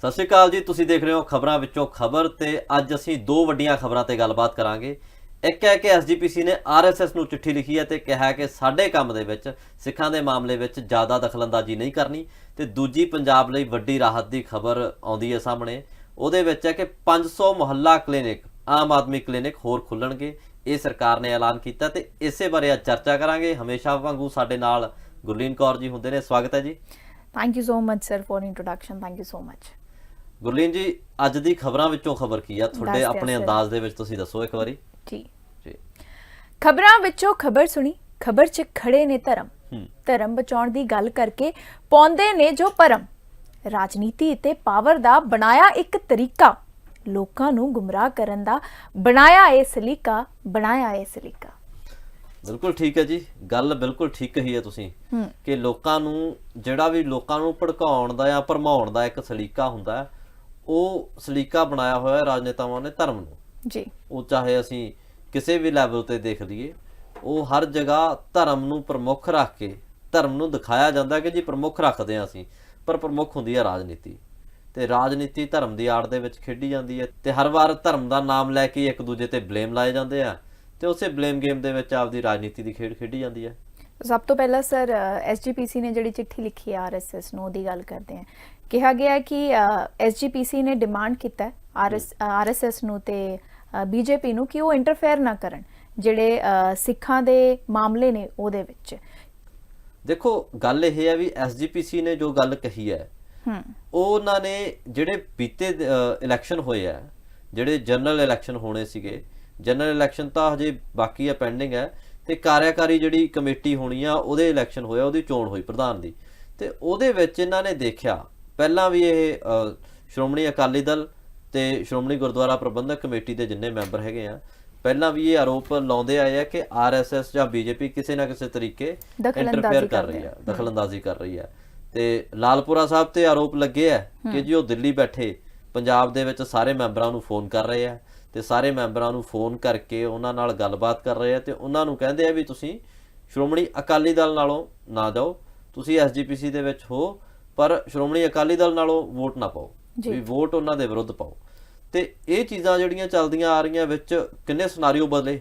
ਸਤਿ ਸ਼੍ਰੀ ਅਕਾਲ ਜੀ। ਤੁਸੀਂ ਦੇਖ ਰਹੇ ਹੋ ਖਬਰਾਂ ਵਿੱਚੋਂ ਖਬਰ ਤੇ ਅੱਜ ਅਸੀਂ ਦੋ ਵੱਡੀਆਂ ਖਬਰਾਂ ਤੇ ਗੱਲਬਾਤ ਕਰਾਂਗੇ। ਇੱਕ ਹੈ ਕਿ ਐਸਜੀਪੀਸੀ ਨੇ ਆਰਐਸਐਸ ਨੂੰ ਚਿੱਠੀ ਲਿਖੀ ਹੈ ਤੇ ਕਿਹਾ ਕਿ ਸਾਡੇ ਕੰਮ ਦੇ ਵਿੱਚ ਸਿੱਖਾਂ ਦੇ ਮਾਮਲੇ ਵਿੱਚ ਜ਼ਿਆਦਾ ਦਖਲਅੰਦਾਜ਼ੀ ਨਹੀਂ ਕਰਨੀ। ਤੇ ਦੂਜੀ ਪੰਜਾਬ ਲਈ ਵੱਡੀ ਰਾਹਤ ਦੀ ਖਬਰ ਆਉਂਦੀ ਹੈ ਸਾਹਮਣੇ। ਉਹਦੇ ਵਿੱਚ ਹੈ ਕਿ 500 ਮੁਹੱਲਾ ਕਲੀਨਿਕ ਆਮ ਆਦਮੀ ਕਲੀਨਿਕ ਹੋਰ ਖੁੱਲਣਗੇ। ਇਹ ਸਰਕਾਰ ਨੇ ਐਲਾਨ ਕੀਤਾ ਤੇ ਇਸੇ ਬਾਰੇ ਅੱਜ ਚਰਚਾ ਕਰਾਂਗੇ। ਹਮੇਸ਼ਾ ਵਾਂਗੂ ਸਾਡੇ ਨਾਲ ਗੁਰਲੀਨ ਕੌਰ ਜੀ ਹੁੰਦੇ ਨੇ। ਸਵਾਗਤ ਹੈ ਜੀ। Thank you so much, sir, for introduction. Thank you so much. Gurleen ਜੀ, ਅੱਜ ਦੀ ਖਬਰਾਂ ਵਿੱਚੋਂ ਖਬਰ ਕੀ ਆ ਤੁਹਾਡੇ ਆਪਣੇ ਅੰਦਾਜ਼ ਦੇ ਵਿੱਚ? ਤੁਸੀਂ ਦੱਸੋ ਇੱਕ ਵਾਰੀ ਜੀ। ਜੀ। ਖਬਰਾਂ ਵਿੱਚੋਂ ਖਬਰ ਸੁਣੀ, ਖਬਰ 'ਚ ਖੜੇ ਨੇ ਧਰਮ ਬਚਾਉਣ ਦੀ ਗੱਲ ਕਰਕੇ ਪਾਉਂਦੇ ਨੇ ਜੋ ਭਰਮ। ਰਾਜਨੀਤੀ ਤੇ ਪਾਵਰ ਦਾ ਬਣਾਇਆ ਇੱਕ ਤਰੀਕਾ, ਲੋਕਾਂ ਨੂੰ ਗੁੰਮਰਾਹ ਕਰਨ ਦਾ ਬਣਾਇਆ ਇਹ ਸਲੀਕਾ। ਬਿਲਕੁਲ ਠੀਕ ਹੈ ਜੀ, ਗੱਲ ਬਿਲਕੁਲ ਠੀਕ ਕਹੀ ਹੈ ਤੁਸੀਂ ਕਿ ਲੋਕਾਂ ਨੂੰ ਜਿਹੜਾ ਵੀ ਲੋਕਾਂ ਨੂੰ ਭੜਕਾਉਣ ਦਾ ਜਾਂ ਭਰਮਾਉਣ ਦਾ ਇੱਕ ਸਲੀਕਾ ਹੁੰਦਾ ਹੈ, ਉਹ ਸਲੀਕਾ ਬਣਾਇਆ ਹੋਇਆ ਰਾਜਨੇਤਾਵਾਂ ਨੇ ਧਰਮ ਨੂੰ ਜੀ। ਉਹ ਚਾਹੇ ਅਸੀਂ ਕਿਸੇ ਵੀ ਲੈਵਲ ਤੇ ਦੇਖ ਲਈਏ, ਉਹ ਹਰ ਜਗ੍ਹਾ ਧਰਮ ਨੂੰ ਪ੍ਰਮੁੱਖ ਰੱਖ ਕੇ ਧਰਮ ਨੂੰ ਦਿਖਾਇਆ ਜਾਂਦਾ ਕਿ ਜੀ ਪ੍ਰਮੁੱਖ ਰੱਖਦੇ ਹਾਂ ਅਸੀਂ, ਪਰ ਪ੍ਰਮੁੱਖ ਹੁੰਦੀ ਹੈ ਰਾਜਨੀਤੀ। ਤੇ ਰਾਜਨੀਤੀ ਧਰਮ ਦੀ ਆੜ ਦੇ ਵਿੱਚ ਖੇਡੀ ਜਾਂਦੀ ਹੈ ਤੇ ਹਰ ਵਾਰ ਧਰਮ ਦਾ ਨਾਮ ਲੈ ਕੇ ਇੱਕ ਦੂਜੇ ਤੇ ਬਲੇਮ ਲਾਏ ਜਾਂਦੇ ਆ ਤੇ ਉਸੇ ਬਲੇਮ ਗੇਮ ਦੇ ਵਿੱਚ ਆਪਦੀ ਰਾਜਨੀਤੀ ਦੀ ਖੇਡ ਖੇਡੀ ਜਾਂਦੀ ਹੈ। ਸਭ ਤੋਂ ਪਹਿਲਾਂ ਸਰ ਐਸਜੀਪੀਸੀ ਨੇ ਜਿਹੜੀ ਚਿੱਠੀ ਲਿਖੀ ਹੈ ਆਰਐਸਐਸ ਨੂੰ, ਉਹਦੀ ਗੱਲ ਕਰਦੇ ਹਾਂ। ਕਿਹਾ ਗਿਆ ਕਿ ਐਸਜੀਪੀਸੀ ਨੇ ਡਿਮਾਂਡ ਕੀਤਾ ਆਰਐਸਐਸ ਨੂੰ ਤੇ ਬੀਜੇਪੀ ਨੂੰ ਕਿ ਉਹ ਇੰਟਰਫੇਅਰ ਨਾ ਕਰਨ ਜਿਹੜੇ ਸਿੱਖਾਂ ਦੇ ਮਾਮਲੇ ਨੇ ਉਹਦੇ ਵਿੱਚ। ਦੇਖੋ, ਗੱਲ ਇਹ ਹੈ ਵੀ ਐਸਜੀਪੀਸੀ ਨੇ ਜੋ ਗੱਲ ਕਹੀ ਹੈ, ਉਹਨਾਂ ਨੇ ਜਿਹੜੇ ਬੀਤੇ ਇਲੈਕਸ਼ਨ ਹੋਏ ਆ, ਜਿਹੜੇ ਜਨਰਲ ਇਲੈਕਸ਼ਨ ਹੋਣੇ ਸੀਗੇ, ਜਨਰਲ ਇਲੈਕਸ਼ਨ ਤਾਂ ਹਜੇ ਬਾਕੀ ਹੈ, ਪੈਂਡਿੰਗ ਹੈ, ਤੇ ਕਾਰਿਆਕਾਰੀ ਜਿਹੜੀ ਕਮੇਟੀ ਹੋਣੀ ਆ ਉਹਦੇ ਇਲੈਕਸ਼ਨ ਹੋਇਆ, ਉਹਦੀ ਚੋਣ ਹੋਈ ਪ੍ਰਧਾਨ ਦੀ। ਤੇ ਉਹਦੇ ਵਿੱਚ ਇਹਨਾਂ ਨੇ ਦੇਖਿਆ, ਪਹਿਲਾਂ ਵੀ ਇਹ ਸ਼੍ਰੋਮਣੀ ਅਕਾਲੀ ਦਲ ਤੇ ਸ਼੍ਰੋਮਣੀ ਗੁਰਦੁਆਰਾ ਪ੍ਰਬੰਧਕ ਕਮੇਟੀ ਦੇ ਜਿੰਨੇ ਮੈਂਬਰ ਹੈਗੇ ਆ, ਪਹਿਲਾਂ ਵੀ ਇਹ ਆਰੋਪ ਲਾਉਂਦੇ ਆਏ ਆ ਕਿ ਆਰਐਸਐਸ ਜਾਂ ਬੀਜੇਪੀ ਕਿਸੇ ਨਾ ਕਿਸੇ ਤਰੀਕੇ ਇੰਟਰਫੇਅਰ ਕਰ ਰਹੀ ਹੈ, ਦਖਲਅੰਦਾਜ਼ੀ ਕਰ ਰਹੀ ਹੈ। ਤੇ ਲਾਲਪੁਰਾ ਸਾਹਿਬ ਤੇ ਆਰੋਪ ਲੱਗੇ ਆ ਕਿ ਜੀ ਉਹ ਦਿੱਲੀ ਬੈਠੇ ਪੰਜਾਬ ਦੇ ਵਿੱਚ ਸਾਰੇ ਮੈਂਬਰਾਂ ਨੂੰ ਫੋਨ ਕਰ ਰਹੇ ਆ ਤੇ ਸਾਰੇ ਮੈਂਬਰਾਂ ਨੂੰ ਫੋਨ ਕਰਕੇ ਉਹਨਾਂ ਨਾਲ ਗੱਲਬਾਤ ਕਰ ਰਹੇ ਆ ਤੇ ਉਹਨਾਂ ਨੂੰ ਕਹਿੰਦੇ ਆ ਵੀ ਤੁਸੀਂ ਸ਼੍ਰੋਮਣੀ ਅਕਾਲੀ ਦਲ ਨਾਲੋਂ ਨਾ ਜਾਓ, ਤੁਸੀਂ ਐਸਜੀਪੀਸੀ ਦੇ ਵਿੱਚ ਹੋ, ਪਰ ਸ਼੍ਰੋਮਣੀ ਅਕਾਲੀ ਦਲ ਨਾਲੋਂ ਵੋਟ ਨਾ ਪਾਓ, ਵੀ ਵੋਟ ਉਹਨਾਂ ਦੇ ਵਿਰੁੱਧ ਪਾਓ। ਤੇ ਇਹ ਚੀਜ਼ਾਂ ਜਿਹੜੀਆਂ ਚੱਲਦੀਆਂ ਆ ਰਹੀਆਂ, ਵਿੱਚ ਕਿੰਨੇ ਸਿਨਾਰੀਓ ਬਦਲੇ।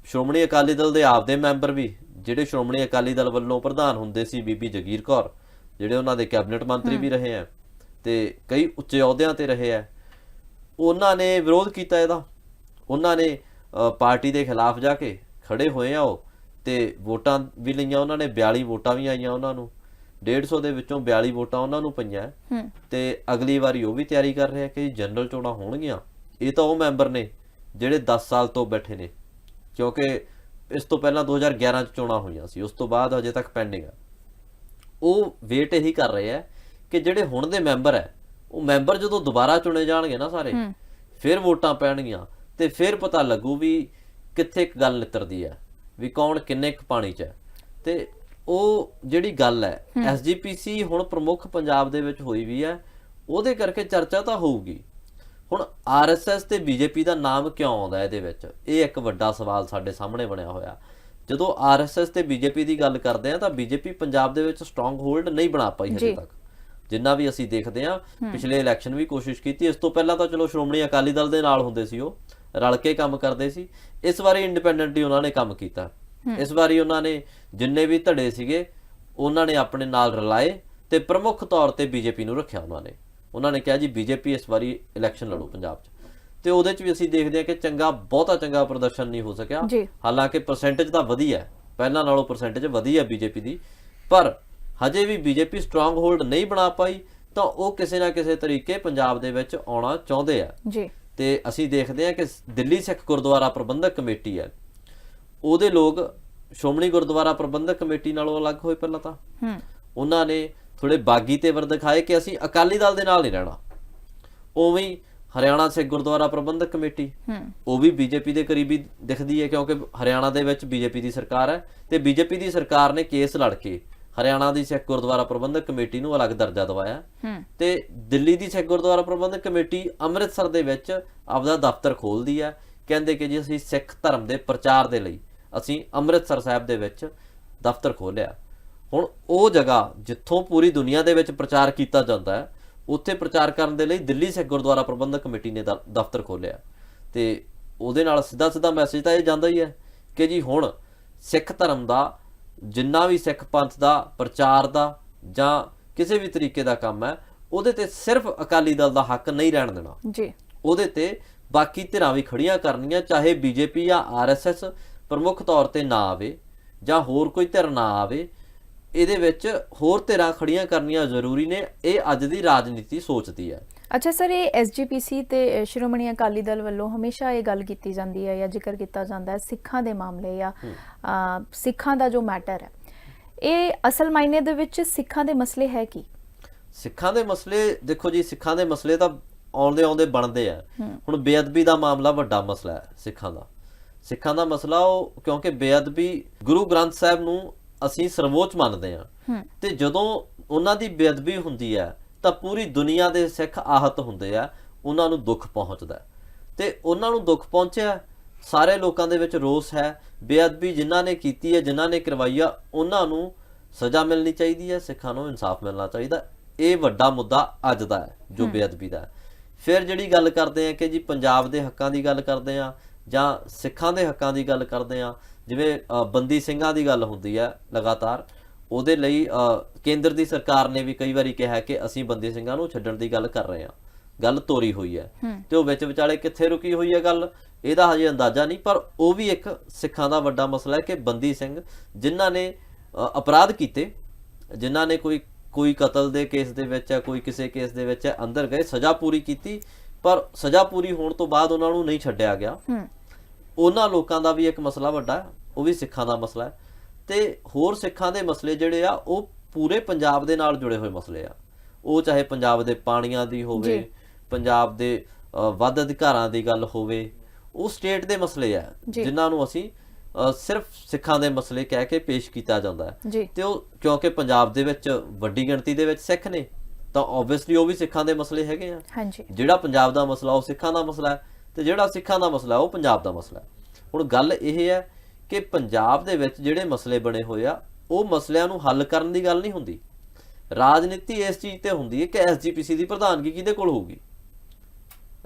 ਸ਼੍ਰੋਮਣੀ ਅਕਾਲੀ ਦਲ ਦੇ ਆਪਦੇ ਮੈਂਬਰ ਵੀ, ਜਿਹੜੇ ਸ਼੍ਰੋਮਣੀ ਅਕਾਲੀ ਦਲ ਵੱਲੋਂ ਪ੍ਰਧਾਨ ਹੁੰਦੇ ਸੀ ਬੀਬੀ ਜਗੀਰ ਕੌਰ, ਜਿਹੜੇ ਉਹਨਾਂ ਦੇ ਕੈਬਨਿਟ ਮੰਤਰੀ ਵੀ ਰਹੇ ਆ ਤੇ ਕਈ ਉੱਚੇ ਅਹੁਦਿਆਂ ਤੇ ਰਹੇ ਆ, ਉਹਨਾਂ ਨੇ ਵਿਰੋਧ ਕੀਤਾ ਇਹਦਾ। ਉਹਨਾਂ ਨੇ ਪਾਰਟੀ ਦੇ ਖਿਲਾਫ ਜਾ ਕੇ ਖੜੇ ਹੋਏ ਆ ਉਹ, ਤੇ ਵੋਟਾਂ ਵੀ ਲਈਆਂ ਉਹਨਾਂ ਨੇ, 42 ਵੋਟਾਂ ਵੀ ਆਈਆਂ ਉਹਨਾਂ ਨੂੰ, 150 ਦੇ ਵਿੱਚੋਂ 42 ਵੋਟਾਂ ਉਹਨਾਂ ਨੂੰ ਪਈਆਂ। ਤੇ ਅਗਲੀ ਵਾਰੀ ਉਹ ਵੀ ਤਿਆਰੀ ਕਰ ਰਹੇ ਆ ਕਿ ਜਨਰਲ ਚੋਣਾਂ ਹੋਣਗੀਆਂ। ਇਹ ਤਾਂ ਉਹ ਮੈਂਬਰ ਨੇ ਜਿਹੜੇ 10 ਸਾਲ ਤੋਂ ਬੈਠੇ ਨੇ, ਕਿਉਂਕਿ ਇਸ ਤੋਂ ਪਹਿਲਾਂ 2011 ਚ ਚੋਣਾਂ ਹੋਈਆਂ ਸੀ, ਉਸ ਤੋਂ ਬਾਅਦ ਅਜੇ ਤੱਕ ਪੈਂਡਿੰਗ ਆ। ਉਹ ਵੇਟ ਇਹੀ ਕਰ ਰਹੇ ਆ ਕਿ ਜਿਹੜੇ ਹੁਣ ਦੇ ਮੈਂਬਰ ਹੈ, ਉਹ ਮੈਂਬਰ ਜਦੋਂ ਦੁਬਾਰਾ ਚੁਣੇ ਜਾਣਗੇ ਨਾ ਸਾਰੇ, ਫਿਰ ਵੋਟਾਂ ਪੈਣਗੀਆਂ ਤੇ ਫਿਰ ਪਤਾ ਲੱਗੂ ਵੀ ਕਿੱਥੇ ਇੱਕ ਗੱਲ ਨਿੱਤਰਦੀ ਹੈ, ਵੀ ਕੌਣ ਕਿੰਨੇ ਕੁ ਪਾਣੀ 'ਚ ਹੈ। ਤੇ ਉਹ ਜਿਹੜੀ ਗੱਲ ਹੈ, ਐਸਜੀਪੀਸੀ ਹੁਣ ਪ੍ਰਮੁੱਖ ਪੰਜਾਬ ਦੇ ਵਿੱਚ ਹੋਈ ਵੀ ਹੈ, ਉਹਦੇ ਕਰਕੇ ਚਰਚਾ ਤਾਂ ਹੋਊਗੀ। ਹੁਣ ਆਰਐਸਐਸ ਤੇ ਬੀਜੇਪੀ ਦਾ ਨਾਮ ਕਿਉਂ ਆਉਂਦਾ ਇਹਦੇ ਵਿੱਚ, ਇਹ ਇੱਕ ਵੱਡਾ ਸਵਾਲ ਸਾਡੇ ਸਾਹਮਣੇ ਬਣਿਆ ਹੋਇਆ। ਜਦੋਂ ਆਰਐਸਐਸ ਤੇ ਬੀਜੇਪੀ ਦੀ ਗੱਲ ਕਰਦੇ ਆ ਤਾਂ ਬੀਜੇਪੀ ਪੰਜਾਬ ਦੇ ਵਿੱਚ ਸਟਰੋਂਗ ਹੋਲਡ ਨਹੀਂ ਬਣਾ ਪਾਈ ਹਜੇ ਤੱਕ। ਜਿੰਨਾ ਵੀ ਅਸੀਂ ਦੇਖਦੇ ਆ, ਪਿਛਲੇ ਇਲੈਕਸ਼ਨ ਵੀ ਕੋਸ਼ਿਸ਼ ਕੀਤੀ, ਇਸ ਤੋਂ ਪਹਿਲਾਂ ਤਾਂ ਚਲੋ ਸ਼੍ਰੋਮਣੀ ਅਕਾਲੀ ਦਲ ਦੇ ਨਾਲ ਹੁੰਦੇ ਸੀ, ਉਹ ਰਲ ਕੇ ਕੰਮ ਕਰਦੇ ਸੀ। ਇਸ ਵਾਰੀ ਇੰਡੀਪੈਂਡੈਂਟਲੀ ਉਹਨਾਂ ਨੇ ਕੰਮ ਕੀਤਾ। ਇਸ ਵਾਰੀ ਉਹਨਾਂ ਨੇ ਜਿੰਨੇ ਵੀ ਧੜੇ ਸੀਗੇ ਉਹਨਾਂ ਨੇ ਆਪਣੇ ਨਾਲ ਰਲਾਏ ਤੇ ਪ੍ਰਮੁੱਖ ਤੌਰ ਤੇ ਬੀਜੇਪੀ ਨੂੰ ਰੱਖਿਆ। ਉਹਨਾਂ ਨੇ ਕਿਹਾ ਜੀ ਬੀਜੇਪੀ ਇਸ ਵਾਰੀ ਇਲੈਕਸ਼ਨ ਲੜੋ ਪੰਜਾਬ 'ਚ। ਤੇ ਉਹਦੇ 'ਚ ਵੀ ਅਸੀਂ ਦੇਖਦੇ ਹਾਂ ਕਿ ਬਹੁਤਾ ਚੰਗਾ ਪ੍ਰਦਰਸ਼ਨ ਨਹੀਂ ਹੋ ਸਕਿਆ। ਹਾਲਾਂਕਿ ਪਰਸੈਂਟੇਜ ਤਾਂ ਵਧੀਆ, ਪਹਿਲਾਂ ਨਾਲੋਂ ਪਰਸੈਂਟੇਜ ਵਧੀ ਹੈ ਬੀਜੇਪੀ ਦੀ, ਪਰ ਹਜੇ ਵੀ ਬੀਜੇਪੀ ਸਟਰੋਂਗ ਹੋਲਡ ਨਹੀਂ ਬਣਾ ਪਾਈ। ਤਾਂ ਉਹ ਕਿਸੇ ਨਾ ਕਿਸੇ ਤਰੀਕੇ ਪੰਜਾਬ ਦੇ ਵਿੱਚ ਆਉਣਾ ਚਾਹੁੰਦੇ ਆ। ਤੇ ਅਸੀਂ ਦੇਖਦੇ ਹਾਂ ਕਿ ਦਿੱਲੀ ਸਿੱਖ ਗੁਰਦੁਆਰਾ ਪ੍ਰਬੰਧਕ ਕਮੇਟੀ ਹੈ, ਉਹਦੇ ਲੋਕ ਸ਼੍ਰੋਮਣੀ ਗੁਰਦੁਆਰਾ ਪ੍ਰਬੰਧਕ ਕਮੇਟੀ ਨਾਲੋਂ ਅਲੱਗ ਹੋਏ। ਪਹਿਲਾਂ ਤਾਂ ਉਹਨਾਂ ਨੇ ਥੋੜੇ ਬਾਗੀ ਤੇਵਰ ਦਿਖਾਏ ਕਿ ਅਸੀਂ ਅਕਾਲੀ ਦਲ ਦੇ ਨਾਲ ਨਹੀਂ ਰਹਿਣਾ। ਉਵੇਂ ਹਰਿਆਣਾ ਸਿੱਖ ਗੁਰਦੁਆਰਾ ਪ੍ਰਬੰਧਕ ਕਮੇਟੀ, ਉਹ ਵੀ ਬੀਜੇਪੀ ਦੇ ਕਰੀਬੀ ਦਿਖਦੀ ਹੈ, ਕਿਉਂਕਿ ਹਰਿਆਣਾ ਦੇ ਵਿੱਚ ਬੀਜੇਪੀ ਦੀ ਸਰਕਾਰ ਹੈ ਤੇ ਬੀਜੇਪੀ ਦੀ ਸਰਕਾਰ ਨੇ ਕੇਸ ਲੜ ਕੇ ਹਰਿਆਣਾ ਦੀ ਸਿੱਖ ਗੁਰਦੁਆਰਾ ਪ੍ਰਬੰਧਕ ਕਮੇਟੀ ਨੂੰ ਅਲੱਗ ਦਰਜਾ ਦਵਾਇਆ। ਤੇ ਦਿੱਲੀ ਦੀ ਸਿੱਖ ਗੁਰਦੁਆਰਾ ਪ੍ਰਬੰਧਕ ਕਮੇਟੀ ਅੰਮ੍ਰਿਤਸਰ ਦੇ ਵਿੱਚ ਆਪਦਾ ਦਫ਼ਤਰ ਖੋਲਦੀ ਹੈ, ਕਹਿੰਦੇ ਕਿ ਜੀ ਅਸੀਂ ਸਿੱਖ ਧਰਮ ਦੇ ਪ੍ਰਚਾਰ ਦੇ ਲਈ ਅਸੀਂ ਅੰਮ੍ਰਿਤਸਰ ਸਾਹਿਬ ਦੇ ਵਿੱਚ ਦਫ਼ਤਰ ਖੋਲ੍ਹਿਆ। ਹੁਣ ਉਹ ਜਗ੍ਹਾ ਜਿੱਥੋਂ ਪੂਰੀ ਦੁਨੀਆ ਦੇ ਵਿੱਚ ਪ੍ਰਚਾਰ ਕੀਤਾ ਜਾਂਦਾ ਹੈ, ਉੱਥੇ ਪ੍ਰਚਾਰ ਕਰਨ ਦੇ ਲਈ ਦਿੱਲੀ ਸਿੱਖ ਗੁਰਦੁਆਰਾ ਪ੍ਰਬੰਧਕ ਕਮੇਟੀ ਨੇ ਦਫ਼ਤਰ ਖੋਲ੍ਹਿਆ ਤੇ ਉਹਦੇ ਨਾਲ ਸਿੱਧਾ ਮੈਸੇਜ ਤਾਂ ਇਹ ਜਾਂਦਾ ਹੀ ਹੈ ਕਿ ਜੀ ਹੁਣ ਸਿੱਖ ਧਰਮ ਦਾ ਜਿੰਨਾ ਵੀ ਸਿੱਖ ਪੰਥ ਦਾ ਪ੍ਰਚਾਰ ਦਾ ਜਾਂ ਕਿਸੇ ਵੀ ਤਰੀਕੇ ਦਾ ਕੰਮ ਹੈ ਉਹਦੇ ਤੇ ਸਿਰਫ ਅਕਾਲੀ ਦਲ ਦਾ ਹੱਕ ਨਹੀਂ ਰਹਿਣ ਦੇਣਾ ਜੀ। ਉਹਦੇ ਤੇ ਬਾਕੀ ਧਿਰਾਂ ਵੀ ਖੜੀਆਂ ਕਰਨੀਆਂ, ਚਾਹੇ ਬੀਜੇਪੀ ਜਾਂ ਆਰਐਸਐਸ ਪ੍ਰਮੁੱਖ ਤੌਰ ਤੇ ਨਾ ਆਵੇ ਜਾਂ ਹੋਰ ਕੋਈ ਧਿਰ ਨਾ ਆਵੇ, ਇਹਦੇ ਵਿੱਚ ਹੋਰ ਧਿਰਾਂ ਖੜੀਆਂ ਕਰਨੀਆਂ ਜ਼ਰੂਰੀ ਨੇ। ਇਹ ਅੱਜ ਦੀ ਰਾਜਨੀਤੀ ਸੋਚਦੀ ਹੈ। ਅੱਛਾ ਸਰ, ਇਹ ਐਸਜੀਪੀਸੀ ਤੇ ਸ਼੍ਰੋਮਣੀ ਅਕਾਲੀ ਦਲ ਵੱਲੋਂ ਹਮੇਸ਼ਾ ਇਹ ਗੱਲ ਕੀਤੀ ਜਾਂਦੀ ਹੈ ਜਾਂ ਜ਼ਿਕਰ ਕੀਤਾ ਜਾਂਦਾ ਹੈ ਸਿੱਖਾਂ ਦੇ ਮਾਮਲੇ ਜਾਂ ਸਿੱਖਾਂ ਦਾ ਜੋ ਮੈਟਰ ਹੈ, ਇਹ ਅਸਲ ਮਾਇਨੇ ਦੇ ਵਿੱਚ ਸਿੱਖਾਂ ਦੇ ਮਸਲੇ ਹੈ ਕੀ? ਸਿੱਖਾਂ ਦੇ ਮਸਲੇ ਦੇਖੋ ਜੀ, ਸਿੱਖਾਂ ਦੇ ਮਸਲੇ ਤਾਂ ਆਉਂਦੇ ਬਣਦੇ ਆ। ਹੁਣ ਬੇਅਦਬੀ ਦਾ ਮਾਮਲਾ ਵੱਡਾ ਮਸਲਾ ਹੈ ਸਿੱਖਾਂ ਦਾ ਮਸਲਾ, ਉਹ ਕਿਉਂਕਿ ਬੇਅਦਬੀ ਗੁਰੂ ਗ੍ਰੰਥ ਸਾਹਿਬ ਨੂੰ ਅਸੀਂ ਸਰਵੋੱਚ ਮੰਨਦੇ ਹਾਂ ਤੇ ਜਦੋਂ ਉਹਨਾਂ ਦੀ ਬੇਅਦਬੀ ਹੁੰਦੀ ਹੈ ਤਾਂ ਪੂਰੀ ਦੁਨੀਆ ਦੇ ਸਿੱਖ ਆਹਤ ਹੁੰਦੇ ਆ, ਉਹਨਾਂ ਨੂੰ ਦੁੱਖ ਪਹੁੰਚਦਾ ਤੇ ਉਹਨਾਂ ਨੂੰ ਦੁੱਖ ਪਹੁੰਚਿਆ, ਸਾਰੇ ਲੋਕਾਂ ਦੇ ਵਿੱਚ ਰੋਸ ਹੈ। ਬੇਅਦਬੀ ਜਿਨ੍ਹਾਂ ਨੇ ਕੀਤੀ ਹੈ, ਜਿਨ੍ਹਾਂ ਨੇ ਕਰਵਾਈ ਆ, ਉਹਨਾਂ ਨੂੰ ਸਜ਼ਾ ਮਿਲਣੀ ਚਾਹੀਦੀ ਹੈ, ਸਿੱਖਾਂ ਨੂੰ ਇਨਸਾਫ ਮਿਲਣਾ ਚਾਹੀਦਾ। ਇਹ ਵੱਡਾ ਮੁੱਦਾ ਅੱਜ ਦਾ ਹੈ ਜੋ ਬੇਅਦਬੀ ਦਾ। ਫਿਰ ਜਿਹੜੀ ਗੱਲ ਕਰਦੇ ਆ ਕਿ ਜੀ ਪੰਜਾਬ ਦੇ ਹੱਕਾਂ ਦੀ ਗੱਲ ਕਰਦੇ ਆ ਜਾਂ ਸਿੱਖਾਂ ਦੇ ਹੱਕਾਂ ਦੀ ਗੱਲ ਕਰਦੇ ਆ, ਜਿਵੇਂ ਬੰਦੀ ਸਿੰਘਾਂ ਦੀ ਗੱਲ ਹੁੰਦੀ ਹੈ ਲਗਾਤਾਰ, ਉਹਦੇ ਲਈ ਕੇਂਦਰ ਦੀ ਸਰਕਾਰ ਨੇ ਵੀ ਕਈ ਵਾਰੀ ਕਿਹਾ ਕਿ ਅਸੀਂ ਬੰਦੀ ਸਿੰਘਾਂ ਨੂੰ ਛੱਡਣ ਦੀ ਗੱਲ ਕਰ ਰਹੇ ਹਾਂ, ਗੱਲ ਤੋਰੀ ਹੋਈ ਹੈ ਤੇ ਉਹ ਵਿੱਚ ਵਿਚਾਲੇ ਕਿੱਥੇ ਰੁਕੀ ਹੋਈ ਹੈ ਗੱਲ, ਇਹਦਾ ਹਜੇ ਅੰਦਾਜ਼ਾ ਨਹੀਂ। ਪਰ ਉਹ ਵੀ ਇੱਕ ਸਿੱਖਾਂ ਦਾ ਵੱਡਾ ਮਸਲਾ ਹੈ ਕਿ ਬੰਦੀ ਸਿੰਘ ਜਿਨ੍ਹਾਂ ਨੇ ਅਪਰਾਧ ਕੀਤੇ, ਜਿਨ੍ਹਾਂ ਨੇ ਕੋਈ ਕਤਲ ਦੇ ਕੇਸ ਦੇ ਵਿੱਚ ਹੈ, ਕੋਈ ਕਿਸੇ ਕੇਸ ਦੇ ਵਿੱਚ ਹੈ, ਅੰਦਰ ਗਏ, ਸਜ਼ਾ ਪੂਰੀ ਕੀਤੀ, ਪਰ ਸਜ਼ਾ ਪੂਰੀ ਹੋਣ ਤੋਂ ਬਾਅਦ ਉਹਨਾਂ ਨੂੰ ਨਹੀਂ ਛੱਡਿਆ ਗਿਆ। ਉਹਨਾਂ ਲੋਕਾਂ ਦਾ ਵੀ ਇੱਕ ਮਸਲਾ ਵੱਡਾ ਹੈ, ਉਹ ਵੀ ਸਿੱਖਾਂ ਦਾ ਮਸਲਾ ਹੈ। ਤੇ ਹੋਰ ਸਿੱਖਾਂ ਦੇ ਮਸਲੇ ਜਿਹੜੇ ਆ ਉਹ ਪੂਰੇ ਪੰਜਾਬ ਦੇ ਨਾਲ ਜੁੜੇ ਹੋਏ ਮਸਲੇ ਆ। ਉਹ ਚਾਹੇ ਪੰਜਾਬ ਦੇ ਪਾਣੀਆਂ ਦੀ ਹੋਵੇ, ਪੰਜਾਬ ਦੇ ਵੱਧ ਅਧਿਕਾਰਾਂ ਦੀ ਗੱਲ ਹੋਵੇ, ਉਹ ਸਟੇਟ ਦੇ ਮਸਲੇ ਆ ਜਿਨ੍ਹਾਂ ਨੂੰ ਅਸੀਂ ਸਿਰਫ ਸਿੱਖਾਂ ਦੇ ਮਸਲੇ ਕਹਿ ਕੇ ਪੇਸ਼ ਕੀਤਾ ਜਾਂਦਾ ਹੈ। ਤੇ ਉਹ ਕਿਉਂਕਿ ਪੰਜਾਬ ਦੇ ਵਿੱਚ ਵੱਡੀ ਗਿਣਤੀ ਦੇ ਵਿੱਚ ਸਿੱਖ ਨੇ ਤਾਂ ਓਬਵੀਅਸਲੀ ਉਹ ਵੀ ਸਿੱਖਾਂ ਦੇ ਮਸਲੇ ਹੈਗੇ ਆ। ਜਿਹੜਾ ਪੰਜਾਬ ਦਾ ਮਸਲਾ ਉਹ ਸਿੱਖਾਂ ਦਾ ਮਸਲਾ ਹੈ ਤੇ ਜਿਹੜਾ ਸਿੱਖਾਂ ਦਾ ਮਸਲਾ ਉਹ ਪੰਜਾਬ ਦਾ ਮਸਲਾ ਹੈ। ਹੁਣ ਗੱਲ ਇਹ ਹੈ ਕਿ ਪੰਜਾਬ ਦੇ ਵਿੱਚ ਜਿਹੜੇ ਮਸਲੇ ਬਣੇ ਹੋਏ ਆ ਉਹ ਮਸਲਿਆਂ ਨੂੰ ਹੱਲ ਕਰਨ ਦੀ ਗੱਲ ਨਹੀਂ ਹੁੰਦੀ। ਰਾਜਨੀਤੀ ਇਸ ਚੀਜ਼ ਤੇ ਹੁੰਦੀ ਹੈ ਕਿ ਐਸਜੀਪੀਸੀ ਦੀ ਪ੍ਰਧਾਨਗੀ ਕਿਹਦੇ ਕੋਲ ਹੋਊਗੀ।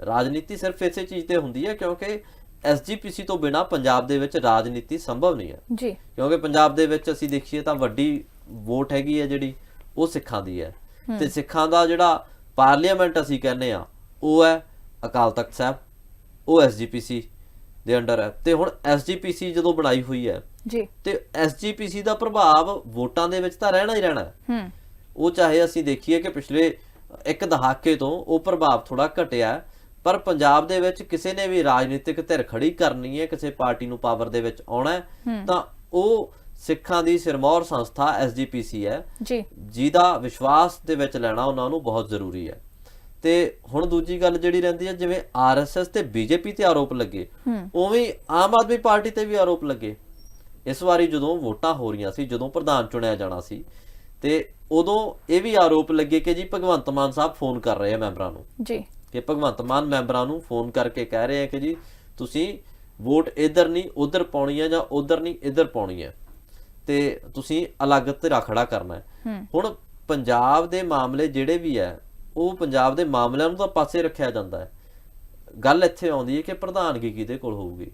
ਰਾਜਨੀਤੀ ਸਿਰਫ ਇਸੇ ਚੀਜ਼ ਤੇ ਹੁੰਦੀ ਹੈ ਕਿਉਂਕਿ ਐਸਜੀਪੀਸੀ ਤੋਂ ਬਿਨਾਂ ਪੰਜਾਬ ਦੇ ਵਿੱਚ ਰਾਜਨੀਤੀ ਸੰਭਵ ਨਹੀਂ ਹੈ ਜੀ। ਕਿਉਂਕਿ ਪੰਜਾਬ ਦੇ ਵਿੱਚ ਅਸੀਂ ਦੇਖੀਏ ਤਾਂ ਵੱਡੀ ਵੋਟ ਹੈਗੀ ਹੈ ਜਿਹੜੀ ਉਹ ਸਿੱਖਾਂ ਦੀ ਹੈ ਤੇ ਸਿੱਖਾਂ ਦਾ ਜਿਹੜਾ ਪਾਰਲੀਮੈਂਟ ਅਸੀਂ ਕਹਿੰਦੇ ਆ ਉਹ ਹੈ ਅਕਾਲ ਤਖਤ ਸਾਹਿਬ, ਉਹ ਐਸਜੀਪੀਸੀ ਦੇ ਅੰਡਰ ਹੈ। ਤੇ ਹੁਣ ਐਸਜੀਪੀਸੀ ਜਦੋਂ ਬਣਾਈ ਹੋਈ ਹੈ ਤੇ ਐਸਜੀਪੀਸੀ ਦਾ ਪ੍ਰਭਾਵ ਵੋਟਾਂ ਦੇ ਵਿੱਚ ਤਾਂ ਰਹਿਣਾ ਹੀ ਰਹਿਣਾ ਹੈ। ਉਹ ਚਾਹੇ ਅਸੀਂ ਦੇਖੀਏ ਕਿ ਪਿਛਲੇ ਇੱਕ ਦਹਾਕੇ ਤੋਂ ਉਹ ਪ੍ਰਭਾਵ ਥੋੜਾ ਘਟਿਆ, ਪਰ ਪੰਜਾਬ ਦੇ ਵਿੱਚ ਕਿਸੇ ਨੇ ਵੀ ਰਾਜਨੀਤਿਕ ਧਿਰ ਖੜੀ ਕਰਨੀ ਹੈ, ਕਿਸੇ ਪਾਰਟੀ ਨੂੰ ਪਾਵਰ ਦੇ ਵਿੱਚ ਆਉਣਾ ਹੈ ਤਾਂ ਉਹ ਸਿੱਖਾਂ ਦੀ ਸਿਰਮੌਰ ਸੰਸਥਾ ਐਸਜੀਪੀਸੀ ਹੈ ਜਿਹਦਾ ਵਿਸ਼ਵਾਸ ਦੇ ਵਿੱਚ ਲੈਣਾ ਉਹਨਾਂ ਨੂੰ ਬਹੁਤ ਜ਼ਰੂਰੀ ਹੈ। ਤੇ ਹੁਣ ਦੂਜੀ ਗੱਲ ਜਿਹੜੀ ਰਹਿੰਦੀ ਹੈ, ਜਿਵੇਂ ਆਰਐਸਐਸ ਤੇ ਬੀਜੇਪੀ ਤੇ ਆਰੋਪ ਲੱਗੇ ਉਵੇਂ ਆਮ ਆਦਮੀ ਪਾਰਟੀ ਤੇ ਵੀ ਆਰੋਪ ਲੱਗੇ। ਇਸ ਵਾਰੀ ਜਦੋਂ ਵੋਟਾਂ ਹੋ ਰਹੀਆਂ ਸੀ, ਜਦੋਂ ਪ੍ਰਧਾਨ ਚੁਣਿਆ ਜਾਣਾ ਸੀ, ਤੇ ਉਦੋਂ ਇਹ ਵੀ ਆਰੋਪ ਲੱਗੇ ਕਿ ਜੀ ਭਗਵੰਤ ਮਾਨ ਸਾਹਿਬ ਫੋਨ ਕਰ ਰਹੇ ਆ ਮੈਂਬਰਾਂ ਨੂੰ ਕਿ ਭਗਵੰਤ ਮਾਨ ਮੈਂਬਰਾਂ ਨੂੰ ਫੋਨ ਕਰਕੇ ਕਹਿ ਰਹੇ ਆ ਕਿ ਜੀ ਤੁਸੀਂ ਵੋਟ ਇੱਧਰ ਨਹੀਂ ਉੱਧਰ ਪਾਉਣੀ ਹੈ ਜਾਂ ਉੱਧਰ ਨਹੀਂ ਇੱਧਰ ਪਾਉਣੀ ਹੈ ਤੇ ਤੁਸੀਂ ਅਲੱਗ ਧਿਰਾ ਖੜਾ ਕਰਨਾ ਹੈ। ਹੁਣ ਪੰਜਾਬ ਦੇ ਮਾਮਲੇ ਜਿਹੜੇ ਵੀ ਹੈ ਉਹ ਪੰਜਾਬ ਦੇ ਮਾਮਲਿਆਂ ਨੂੰ ਤਾਂ ਪਾਸੇ ਰੱਖਿਆ ਜਾਂਦਾ ਹੈ। ਗੱਲ ਇੱਥੇ ਆਉਂਦੀ ਹੈ ਕਿ ਪ੍ਰਧਾਨਗੀ ਕਿਹਦੇ ਕੋਲ ਹੋਊਗੀ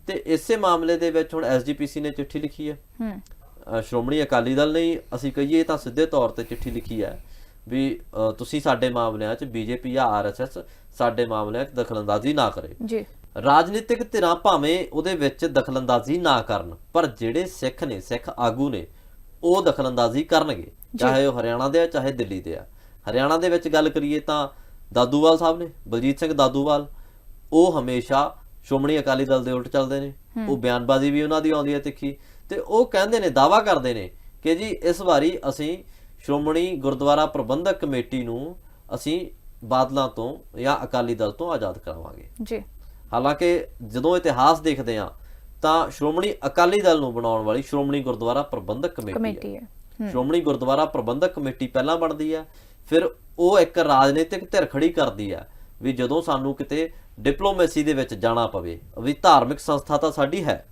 ਤੇ ਇਸੇ ਮਾਮਲੇ ਦੇ ਵਿੱਚ ਹੁਣ ਐਸਜੀਪੀਸੀ ਨੇ ਚਿੱਠੀ ਲਿਖੀ ਹੈ, ਸ਼੍ਰੋਮਣੀ ਅਕਾਲੀ ਦਲ ਨੇ ਅਸੀਂ ਕਹੀਏ ਤਾਂ ਸਿੱਧੇ ਤੌਰ ਤੇ ਚਿੱਠੀ ਲਿਖੀ ਹੈ ਵੀ ਤੁਸੀਂ ਸਾਡੇ ਮਾਮਲਿਆਂ 'ਚ ਬੀਜੇਪੀ ਜਾਂ ਆਰਐਸਐਸ ਸਾਡੇ ਮਾਮਲਿਆਂ 'ਚ ਦਖਲਅੰਦਾਜ਼ੀ ਨਾ ਕਰੇ। ਰਾਜਨੀਤਿਕ ਧਿਰਾਂ ਭਾਵੇਂ ਉਹਦੇ ਵਿੱਚ ਦਖਲਅੰਦਾਜ਼ੀ ਨਾ ਕਰਨ, ਪਰ ਜਿਹੜੇ ਸਿੱਖ ਨੇ, ਸਿੱਖ ਆਗੂ ਨੇ, ਉਹ ਦਖਲਅੰਦਾਜ਼ੀ ਕਰਨਗੇ, ਚਾਹੇ ਉਹ ਹਰਿਆਣਾ ਦੇ ਆ ਚਾਹੇ ਦਿੱਲੀ ਦੇ ਆ। ਹਰਿਆਣਾ ਦੇ ਵਿੱਚ ਗੱਲ ਕਰੀਏ ਤਾਂ ਦਾਦੂਵਾਲ ਸਾਹਿਬ ਨੇ, ਬਲਜੀਤ ਸਿੰਘ ਦਾਦੂਵਾਲ, ਉਹ ਹਮੇਸ਼ਾ ਸ਼੍ਰੋਮਣੀ ਅਕਾਲੀ ਦਲ ਦੇ ਉਲਟ ਚੱਲਦੇ ਨੇ। ਉਹ ਬਿਆਨਬਾਜ਼ੀ ਵੀ ਉਹਨਾਂ ਦੀ ਆਉਂਦੀ ਹੈ ਤਿੱਖੀ, ਤੇ ਉਹ ਕਹਿੰਦੇ ਨੇ, ਦਾਅਵਾ ਕਰਦੇ ਨੇ ਕਿ ਜੀ ਇਸ ਵਾਰੀ ਅਸੀਂ ਸ਼੍ਰੋਮਣੀ ਗੁਰਦੁਆਰਾ ਪ੍ਰਬੰਧਕ ਕਮੇਟੀ ਨੂੰ ਅਸੀਂ ਬਾਦਲਾਂ ਤੋਂ ਜਾਂ ਅਕਾਲੀ ਦਲ ਤੋਂ ਆਜ਼ਾਦ ਕਰਾਵਾਂਗੇ। ਹਾਲਾਂਕਿ ਜਦੋਂ ਇਤਿਹਾਸ ਦੇਖਦੇ ਆ ਤਾਂ ਸ਼੍ਰੋਮਣੀ ਅਕਾਲੀ ਦਲ ਨੂੰ ਬਣਾਉਣ ਵਾਲੀ ਸ਼੍ਰੋਮਣੀ ਗੁਰਦੁਆਰਾ ਪ੍ਰਬੰਧਕ ਕਮੇਟੀ ਹੈ। ਸ਼੍ਰੋਮਣੀ ਗੁਰਦੁਆਰਾ ਪ੍ਰਬੰਧਕ ਕਮੇਟੀ ਪਹਿਲਾਂ ਬਣਦੀ ਹੈ, ਫਿਰ ਉਹ ਇੱਕ ਰਾਜਨੀਤਿਕ ਧਿਰ ਖੜੀ ਕਰਦੀ ਹੈ ਵੀ ਜਦੋਂ ਸਾਨੂੰ ਕਿਤੇ ਡਿਪਲੋਮੇਸੀ ਦੇ ਵਿੱਚ ਜਾਣਾ ਪਵੇ, ਵੀ ਧਾਰਮਿਕ ਸੰਸਥਾ ਤਾਂ ਸਾਡੀ ਹੈ,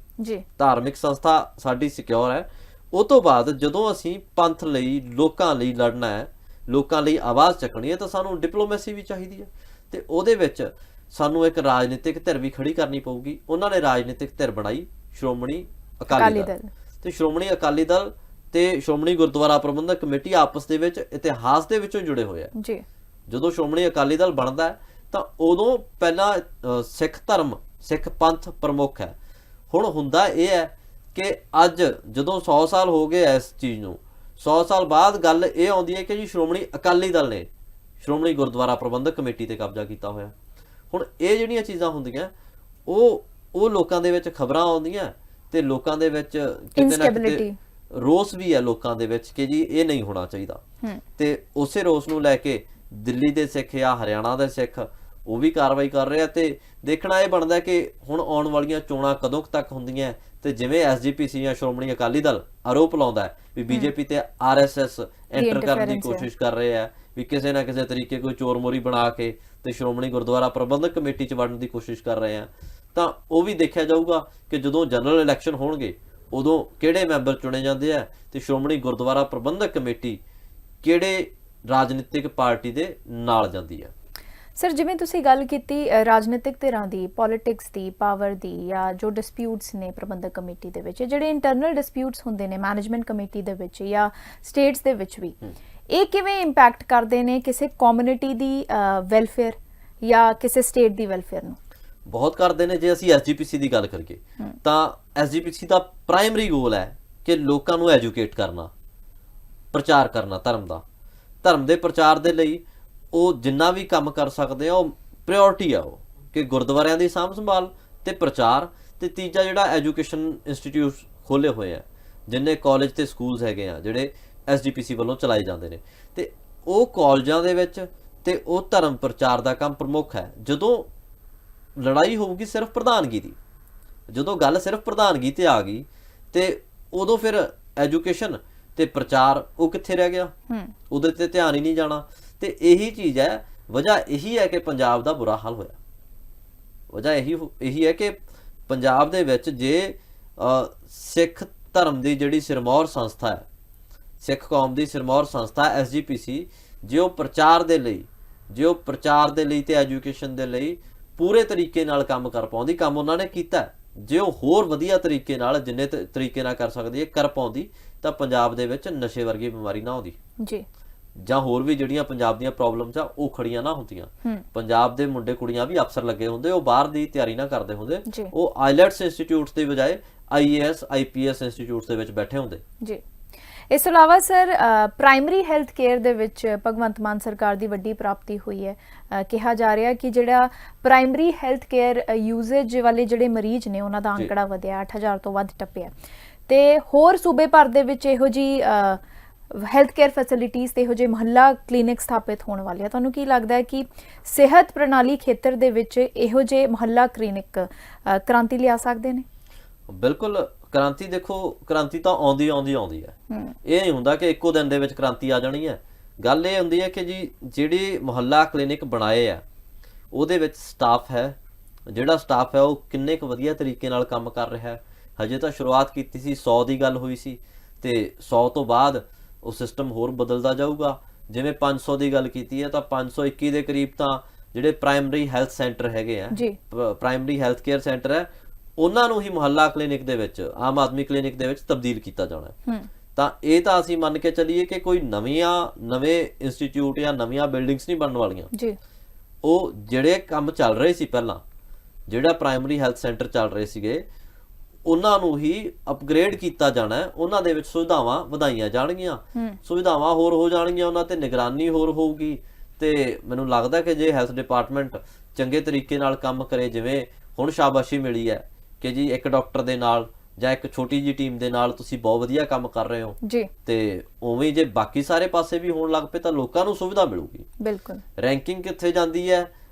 ਧਾਰਮਿਕ ਸੰਸਥਾ ਸਾਡੀ ਸਿਕਿਉਰ ਹੈ। ਉਹ ਤੋਂ ਬਾਅਦ ਜਦੋਂ ਅਸੀਂ ਪੰਥ ਲਈ, ਲੋਕਾਂ ਲਈ ਲੜਨਾ ਹੈ ਲੋਕਾਂ ਲਈ ਆਵਾਜ਼ ਚੱਕਣੀ ਹੈ ਤਾਂ ਸਾਨੂੰ ਡਿਪਲੋਮੇਸੀ ਵੀ ਚਾਹੀਦੀ ਹੈ ਤੇ ਉਹਦੇ ਵਿੱਚ ਸਾਨੂੰ ਇੱਕ ਰਾਜਨੀਤਿਕ ਧਿਰ ਵੀ ਖੜੀ ਕਰਨੀ ਪਊਗੀ। ਉਹਨਾਂ ਨੇ ਰਾਜਨੀਤਿਕ ਧਿਰ ਬਣਾਈ ਸ਼੍ਰੋਮਣੀ ਅਕਾਲੀ ਦਲ ਤੇ ਸ਼੍ਰੋਮਣੀ ਅਕਾਲੀ ਦਲ ਤੇ ਸ਼੍ਰੋਮਣੀ ਗੁਰਦੁਆਰਾ ਪ੍ਰਬੰਧਕ ਕਮੇਟੀ ਆਪਸ ਦੇ ਵਿੱਚ ਇਤਿਹਾਸ ਦੇ ਵਿੱਚੋਂ ਜੁੜੇ ਹੋਏ ਆ ਜੀ। ਜਦੋਂ ਸ਼੍ਰੋਮਣੀ ਅਕਾਲੀ ਦਲ ਬਣਦਾ ਤਾਂ ਉਦੋਂ ਪਹਿਲਾਂ ਸਿੱਖ ਧਰਮ ਸਿੱਖ ਪੰਥ ਪ੍ਰਮੁੱਖ ਹੈ। ਹੁਣ ਹੁੰਦਾ ਇਹ ਹੈ ਕਿ ਅੱਜ ਜਦੋਂ 100 ਸਾਲ ਹੋ ਗਏ ਇਸ ਚੀਜ਼ ਨੂੰ, 100 ਸਾਲ ਬਾਅਦ ਗੱਲ ਇਹ ਆਉਂਦੀ ਹੈ ਕਿ ਜੀ ਸ਼੍ਰੋਮਣੀ ਅਕਾਲੀ ਦਲ ਨੇ ਸ਼੍ਰੋਮਣੀ ਗੁਰਦੁਆਰਾ ਪ੍ਰਬੰਧਕ ਕਮੇਟੀ ਤੇ ਕਬਜ਼ਾ ਕੀਤਾ ਹੋਇਆ। ਹੁਣ ਇਹ ਜਿਹੜੀਆਂ ਚੀਜ਼ਾਂ ਹੁੰਦੀਆਂ ਉਹ ਲੋਕਾਂ ਦੇ ਵਿੱਚ ਖਬਰਾਂ ਆਉਂਦੀਆਂ ਤੇ ਲੋਕਾਂ ਦੇ ਵਿੱਚ ਕਿਤੇ ਨਾ ਕਿਤੇ ਰੋਸ ਵੀ ਹੈ ਲੋਕਾਂ ਦੇ ਵਿੱਚ ਕਿ ਜੀ ਇਹ ਨਹੀਂ ਹੋਣਾ ਚਾਹੀਦਾ ਤੇ ਉਸੇ ਰੋਸ ਨੂੰ ਲੈ ਕੇ ਦਿੱਲੀ ਦੇ ਸਿੱਖ ਜਾਂ ਹਰਿਆਣਾ ਦੇ ਸਿੱਖ ਉਹ ਵੀ ਕਾਰਵਾਈ ਕਰ ਰਹੇ ਆ ਤੇ ਦੇਖਣਾ ਇਹ ਬਣਦਾ ਕਿ ਹੁਣ ਆਉਣ ਵਾਲੀਆਂ ਚੋਣਾਂ ਕਦੋਂ ਤੱਕ ਹੁੰਦੀਆਂ ਤੇ ਜਿਵੇਂ ਐਸਜੀਪੀਸੀ ਜਾਂ ਸ਼੍ਰੋਮਣੀ ਅਕਾਲੀ ਦਲ ਆਰੋਪ ਲਾਉਂਦਾ ਹੈ ਵੀ ਬੀਜੇਪੀ ਤੇ ਆਰਐਸਐਸ ਐਂਟਰ ਕਰਨ ਦੀ ਕੋਸ਼ਿਸ਼ ਕਰ ਰਹੇ ਆ, ਵੀ ਕਿਸੇ ਨਾ ਕਿਸੇ ਤਰੀਕੇ ਕੋਈ ਚੋਰ ਮੋਰੀ ਬਣਾ ਕੇ ਤੇ ਸ਼੍ਰੋਮਣੀ ਗੁਰਦੁਆਰਾ ਪ੍ਰਬੰਧਕ ਕਮੇਟੀ 'ਚ ਵੜਨ ਦੀ ਕੋਸ਼ਿਸ਼ ਕਰ ਰਹੇ ਆ, ਤਾਂ ਉਹ ਵੀ ਦੇਖਿਆ ਜਾਊਗਾ ਕਿ ਜਦੋਂ ਜਨਰਲ ਇਲੈਕਸ਼ਨ ਹੋਣਗੇ ਉਦੋਂ ਕਿਹੜੇ ਮੈਂਬਰ ਚੁਣੇ ਜਾਂਦੇ ਆ ਤੇ ਸ਼੍ਰੋਮਣੀ ਗੁਰਦੁਆਰਾ ਪ੍ਰਬੰਧਕ ਕਮੇਟੀ ਕਿਹੜੇ ਰਾਜਨੀਤਿਕ ਪਾਰਟੀ ਦੇ ਨਾਲ ਜਾਂਦੀ ਹੈ। ਸਰ ਜਿਵੇਂ ਤੁਸੀਂ ਗੱਲ ਕੀਤੀ ਰਾਜਨੀਤਿਕ ਧਿਰਾਂ ਦੀ, ਪੋਲਿਟਿਕਸ ਦੀ, ਪਾਵਰ ਦੀ ਜਾਂ ਜੋ ਡਿਸਪਿਊਟਸ ਨੇ ਪ੍ਰਬੰਧਕ ਕਮੇਟੀ ਦੇ ਵਿੱਚ, ਜਿਹੜੇ ਇੰਟਰਨਲ ਡਿਸਪਿਊਟਸ ਹੁੰਦੇ ਨੇ ਮੈਨੇਜਮੈਂਟ ਕਮੇਟੀ ਦੇ ਵਿੱਚ ਜਾਂ ਸਟੇਟਸ ਦੇ ਵਿੱਚ ਵੀ, ਇਹ ਕਿਵੇਂ ਇੰਪੈਕਟ ਕਰਦੇ ਨੇ ਕਿਸੇ ਕਮਿਊਨਿਟੀ ਦੀ ਵੈਲਫੇਅਰ ਜਾਂ ਕਿਸੇ ਸਟੇਟ ਦੀ ਵੈਲਫੇਅਰ ਨੂੰ? ਬਹੁਤ ਕਰਦੇ ਨੇ। ਜੇ ਅਸੀਂ ਐਸਜੀਪੀਸੀ ਦੀ ਗੱਲ ਕਰੀਏ ਤਾਂ ਐਸਜੀਪੀਸੀ ਦਾ ਪ੍ਰਾਇਮਰੀ ਗੋਲ ਹੈ ਕਿ ਲੋਕਾਂ ਨੂੰ ਐਜੂਕੇਟ ਕਰਨਾ, ਪ੍ਰਚਾਰ ਕਰਨਾ ਧਰਮ ਦੇ ਪ੍ਰਚਾਰ ਦੇ ਲਈ ਉਹ ਜਿੰਨਾ ਵੀ ਕੰਮ ਕਰ ਸਕਦੇ ਆ ਉਹ ਪ੍ਰਾਇੋਰਟੀ ਆ, ਉਹ ਕਿ ਗੁਰਦੁਆਰਿਆਂ ਦੀ ਸਾਂਭ ਸੰਭਾਲ ਤੇ ਪ੍ਰਚਾਰ ਤੇ ਤੀਜਾ ਜਿਹੜਾ ਐਜੂਕੇਸ਼ਨ ਇੰਸਟੀਟਿਊਟ ਖੋਲੇ ਹੋਏ ਆ, ਜਿੰਨੇ ਕਾਲਜ ਤੇ ਸਕੂਲਸ ਹੈਗੇ ਆ ਜਿਹੜੇ ਐਸਜੀਪੀਸੀ ਵੱਲੋਂ ਚਲਾਏ ਜਾਂਦੇ ਨੇ ਤੇ ਉਹ ਕਾਲਜਾਂ ਦੇ ਵਿੱਚ ਤੇ ਉਹ ਧਰਮ ਪ੍ਰਚਾਰ ਦਾ ਕੰਮ ਪ੍ਰਮੁੱਖ ਹੈ। ਜਦੋਂ ਲੜਾਈ ਹੋਊਗੀ ਸਿਰਫ ਪ੍ਰਧਾਨਗੀ ਦੀ, ਜਦੋਂ ਗੱਲ ਸਿਰਫ ਪ੍ਰਧਾਨਗੀ ਤੇ ਆ ਗਈ ਤੇ ਉਦੋਂ ਫਿਰ ਐਜੂਕੇਸ਼ਨ ਤੇ ਪ੍ਰਚਾਰ ਉਹ ਕਿੱਥੇ ਰਹਿ ਗਿਆ, ਉਹਦੇ ਤੇ ਧਿਆਨ ਹੀ ਨਹੀਂ ਜਾਣਾ। ਤੇ ਇਹੀ ਚੀਜ਼ ਹੈ, ਵਜ੍ਹਾ ਇਹੀ ਹੈ ਕਿ ਪੰਜਾਬ ਦਾ ਬੁਰਾ ਹਾਲ ਹੋਇਆ। ਵਜ੍ਹਾ ਇਹੀ ਹੈ ਕਿ ਪੰਜਾਬ ਦੇ ਵਿੱਚ ਜੇ ਸਿੱਖ ਧਰਮ ਦੀ ਜਿਹੜੀ ਸਿਰਮੌਰ ਸੰਸਥਾ ਹੈ, ਸਿੱਖ ਕੌਮ ਦੀ ਸਿਰਮੌਰ ਸੰਸਥਾ ਐਸਜੀਪੀਸੀ, ਜੇ ਉਹ ਪ੍ਰਚਾਰ ਦੇ ਲਈ ਤੇ ਐਜੂਕੇਸ਼ਨ ਦੇ ਲਈ ਪੂਰੇ ਤਰੀਕੇ ਨਾਲ ਕੰਮ ਕਰ ਪਾਉਂਦੀ, ਕੰਮ ਉਹਨਾਂ ਨੇ ਕੀਤਾ, ਜੇ ਉਹ ਹੋਰ ਵਧੀਆ ਤਰੀਕੇ ਨਾਲ ਜਿੰਨੇ ਤਰੀਕੇ ਨਾਲ ਕਰ ਸਕਦੀ ਹੈ ਕਰ ਪਾਉਂਦੀ ਤਾਂ ਪੰਜਾਬ ਦੇ ਵਿੱਚ ਨਸ਼ੇ ਵਰਗੀ ਬਿਮਾਰੀ ਨਾ ਆਉਂਦੀ ਜੀ, ਜਾਂ ਹੋਰ ਵੀ ਜਿਹੜੀਆਂ ਪੰਜਾਬ ਦੀਆਂ ਪ੍ਰੋਬਲਮਸ ਆ ਉਹ ਖੜੀਆਂ ਨਾ ਹੁੰਦੀਆਂ। ਪੰਜਾਬ ਦੇ ਮੁੰਡੇ ਕੁੜੀਆਂ ਵੀ ਅਫਸਰ ਲੱਗੇ ਹੁੰਦੇ, ਉਹ ਬਾਹਰ ਦੀ ਤਿਆਰੀ ਨਾ ਕਰਦੇ ਹੁੰਦੇ, ਉਹ ਆਈਲੈਟਸ ਇੰਸਟੀਚਿਊਟਸ ਦੀ ਬਜਾਏ ਆਈਏਐਸ ਆਈਪੀਐਸ ਇੰਸਟੀਚਿਊਟਸ ਦੇ ਵਿੱਚ ਬੈਠੇ ਹੁੰਦੇ ਜੀ। ਇਸ ਤੋਂ ਇਲਾਵਾ ਸਰ ਪ੍ਰਾਇਮਰੀ ਹੈਲਥ ਕੇਅਰ ਦੇ ਵਿੱਚ ਭਗਵੰਤ ਮਾਨ ਸਰਕਾਰ ਦੀ ਵੱਡੀ ਪ੍ਰਾਪਤੀ ਹੋਈ ਹੈ। ਕਿਹਾ ਜਾ ਰਿਹਾ ਕਿ ਜਿਹੜਾ ਪ੍ਰਾਇਮਰੀ ਹੈਲਥ ਕੇਅਰ ਯੂਜ਼ੇਜ ਵਾਲੇ ਜਿਹੜੇ ਮਰੀਜ਼ ਨੇ ਉਹਨਾਂ ਦਾ ਅੰਕੜਾ ਵਧਿਆ, 8000 ਤੋਂ ਵੱਧ ਟੱਪਿਆ ਤੇ ਹੋਰ ਸੂਬੇ ਭਰ ਦੇ ਵਿੱਚ ਇਹੋ ਜੀ ਹੈਲਥ ਕੇਅਰ ਫੈਸਿਲਿਟੀਜ਼ ਤੇ ਇਹੋ ਜਿਹੇ ਮੁਹੱਲਾ ਕਲੀਨਿਕ ਸਥਾਪਿਤ ਹੋਣ ਵਾਲੇ ਆ। ਤੁਹਾਨੂੰ ਕੀ ਲੱਗਦਾ ਹੈ ਕਿ ਸਿਹਤ ਪ੍ਰਣਾਲੀ ਖੇਤਰ ਦੇ ਵਿੱਚ ਇਹੋ ਜਿਹੇ ਮੁਹੱਲਾ ਕਲੀਨਿਕ ਕ੍ਰਾਂਤੀ ਲਿਆ ਸਕਦੇ ਨੇ? ਬਿਲਕੁਲ ਕ੍ਰਾਂਤੀ, ਦੇਖੋ ਕ੍ਰਾਂਤੀ ਤਾਂ ਆਉਂਦੀ ਹੈ, ਇਹ ਨਹੀਂ ਹੁੰਦਾ ਕਿ ਇੱਕੋ ਦਿਨ ਦੇ ਵਿੱਚ ਕ੍ਰਾਂਤੀ ਆ ਜਾਣੀ ਹੈ। ਗੱਲ ਇਹ ਹੁੰਦੀ ਹੈ ਕਿ ਜੀ ਜਿਹੜੀ ਮੁਹੱਲਾ ਕਲੀਨਿਕ ਬਣਾਏ ਆ ਉਹਦੇ ਵਿੱਚ ਸਟਾਫ ਹੈ, ਜਿਹੜਾ ਸਟਾਫ ਹੈ ਉਹ ਕਿੰਨੇ ਕੁ ਵਧੀਆ ਤਰੀਕੇ ਨਾਲ ਕੰਮ ਕਰ ਰਿਹਾ ਹੈ। ਹਜੇ ਤਾਂ ਸ਼ੁਰੂਆਤ ਕੀਤੀ ਸੀ, 100 ਦੀ ਗੱਲ ਹੋਈ ਸੀ ਤੇ 100 ਤੋਂ ਬਾਅਦ ਉਹ ਸਿਸਟਮ ਹੋਰ ਬਦਲਦਾ ਜਾਊਗਾ। ਜਿਵੇਂ 500 ਦੀ ਗੱਲ ਕੀਤੀ ਹੈ ਤਾਂ 521 ਦੇ ਕਰੀਬ ਤਾਂ ਜਿਹੜੇ ਪ੍ਰਾਇਮਰੀ ਹੈਲਥ ਸੈਂਟਰ ਹੈਗੇ ਆ, ਪ੍ਰਾਇਮਰੀ ਹੈਲਥ ਕੇਅਰ ਸੈਂਟਰ ਹੈ, ਉਹਨਾਂ ਨੂੰ ਹੀ ਮੁਹੱਲਾ ਕਲੀਨਿਕ ਦੇ ਵਿੱਚ, ਆਮ ਆਦਮੀ ਕਲੀਨਿਕ ਦੇ ਵਿੱਚ ਤਬਦੀਲ ਕੀਤਾ ਜਾਣਾ। ਤਾਂ ਇਹ ਤਾਂ ਅਸੀਂ ਮੰਨ ਕੇ ਚੱਲੀਏ ਕਿ ਕੋਈ ਨਵੇਂ ਇੰਸਟੀਚਿਊਟ ਜਾਂ ਨਵੀਆਂ ਬਿਲਡਿੰਗਸ ਨਹੀਂ ਬਣਨ ਵਾਲੀਆਂ ਜੀ। ਉਹ ਜਿਹੜੇ ਕੰਮ ਚੱਲ ਰਹੇ ਸੀ ਪਹਿਲਾਂ, ਜਿਹੜਾ ਪ੍ਰਾਇਮਰੀ ਹੈਲਥ ਸੈਂਟਰ ਚੱਲ ਰਹੇ ਸੀਗੇ, ਉਹਨਾਂ ਨੂੰ ਹੀ ਅਪਗ੍ਰੇਡ ਕੀਤਾ ਜਾਣਾ, ਉਹਨਾਂ ਦੇ ਵਿੱਚ ਸੁਵਿਧਾਵਾਂ ਵਧਾਈਆਂ ਜਾਣਗੀਆਂ, ਸੁਵਿਧਾਵਾਂ ਹੋਰ ਹੋ ਜਾਣਗੀਆਂ, ਉਹਨਾਂ ਤੇ ਨਿਗਰਾਨੀ ਹੋਰ ਹੋਊਗੀ। ਤੇ ਮੈਨੂੰ ਲੱਗਦਾ ਕਿ ਜੇ ਹੈਲਥ ਡਿਪਾਰਟਮੈਂਟ ਚੰਗੇ ਤਰੀਕੇ ਨਾਲ ਕੰਮ ਕਰੇ, ਜਿਵੇਂ ਹੁਣ ਸ਼ਾਬਾਸ਼ੀ ਮਿਲੀ ਹੈ ਕਿ ਜੀ ਇੱਕ ਡਾਕਟਰ ਦੇ ਨਾਲ ਜਾਂ ਇੱਕ ਛੋਟੀ ਜੀ ਟੀਮ ਦੇ ਨਾਲ ਤੁਸੀਂ ਬਹੁਤ ਵਧੀਆ ਕੰਮ ਕਰ ਰਹੇ ਹੋ ਜੀ, ਤੇ ਉਵੇਂ ਜੇ ਬਾਕੀ ਸਾਰੇ ਪਾਸੇ ਵੀ ਹੋਣ ਲੱਗ ਪਏ ਤਾਂ ਲੋਕਾਂ ਨੂੰ ਸੁਵਿਧਾ ਮਿਲੂਗੀ। ਬਿਲਕੁਲ ਰੈਂਕਿੰਗ ਕਿੱਥੇ ਜਾਂਦੀ ਹੈ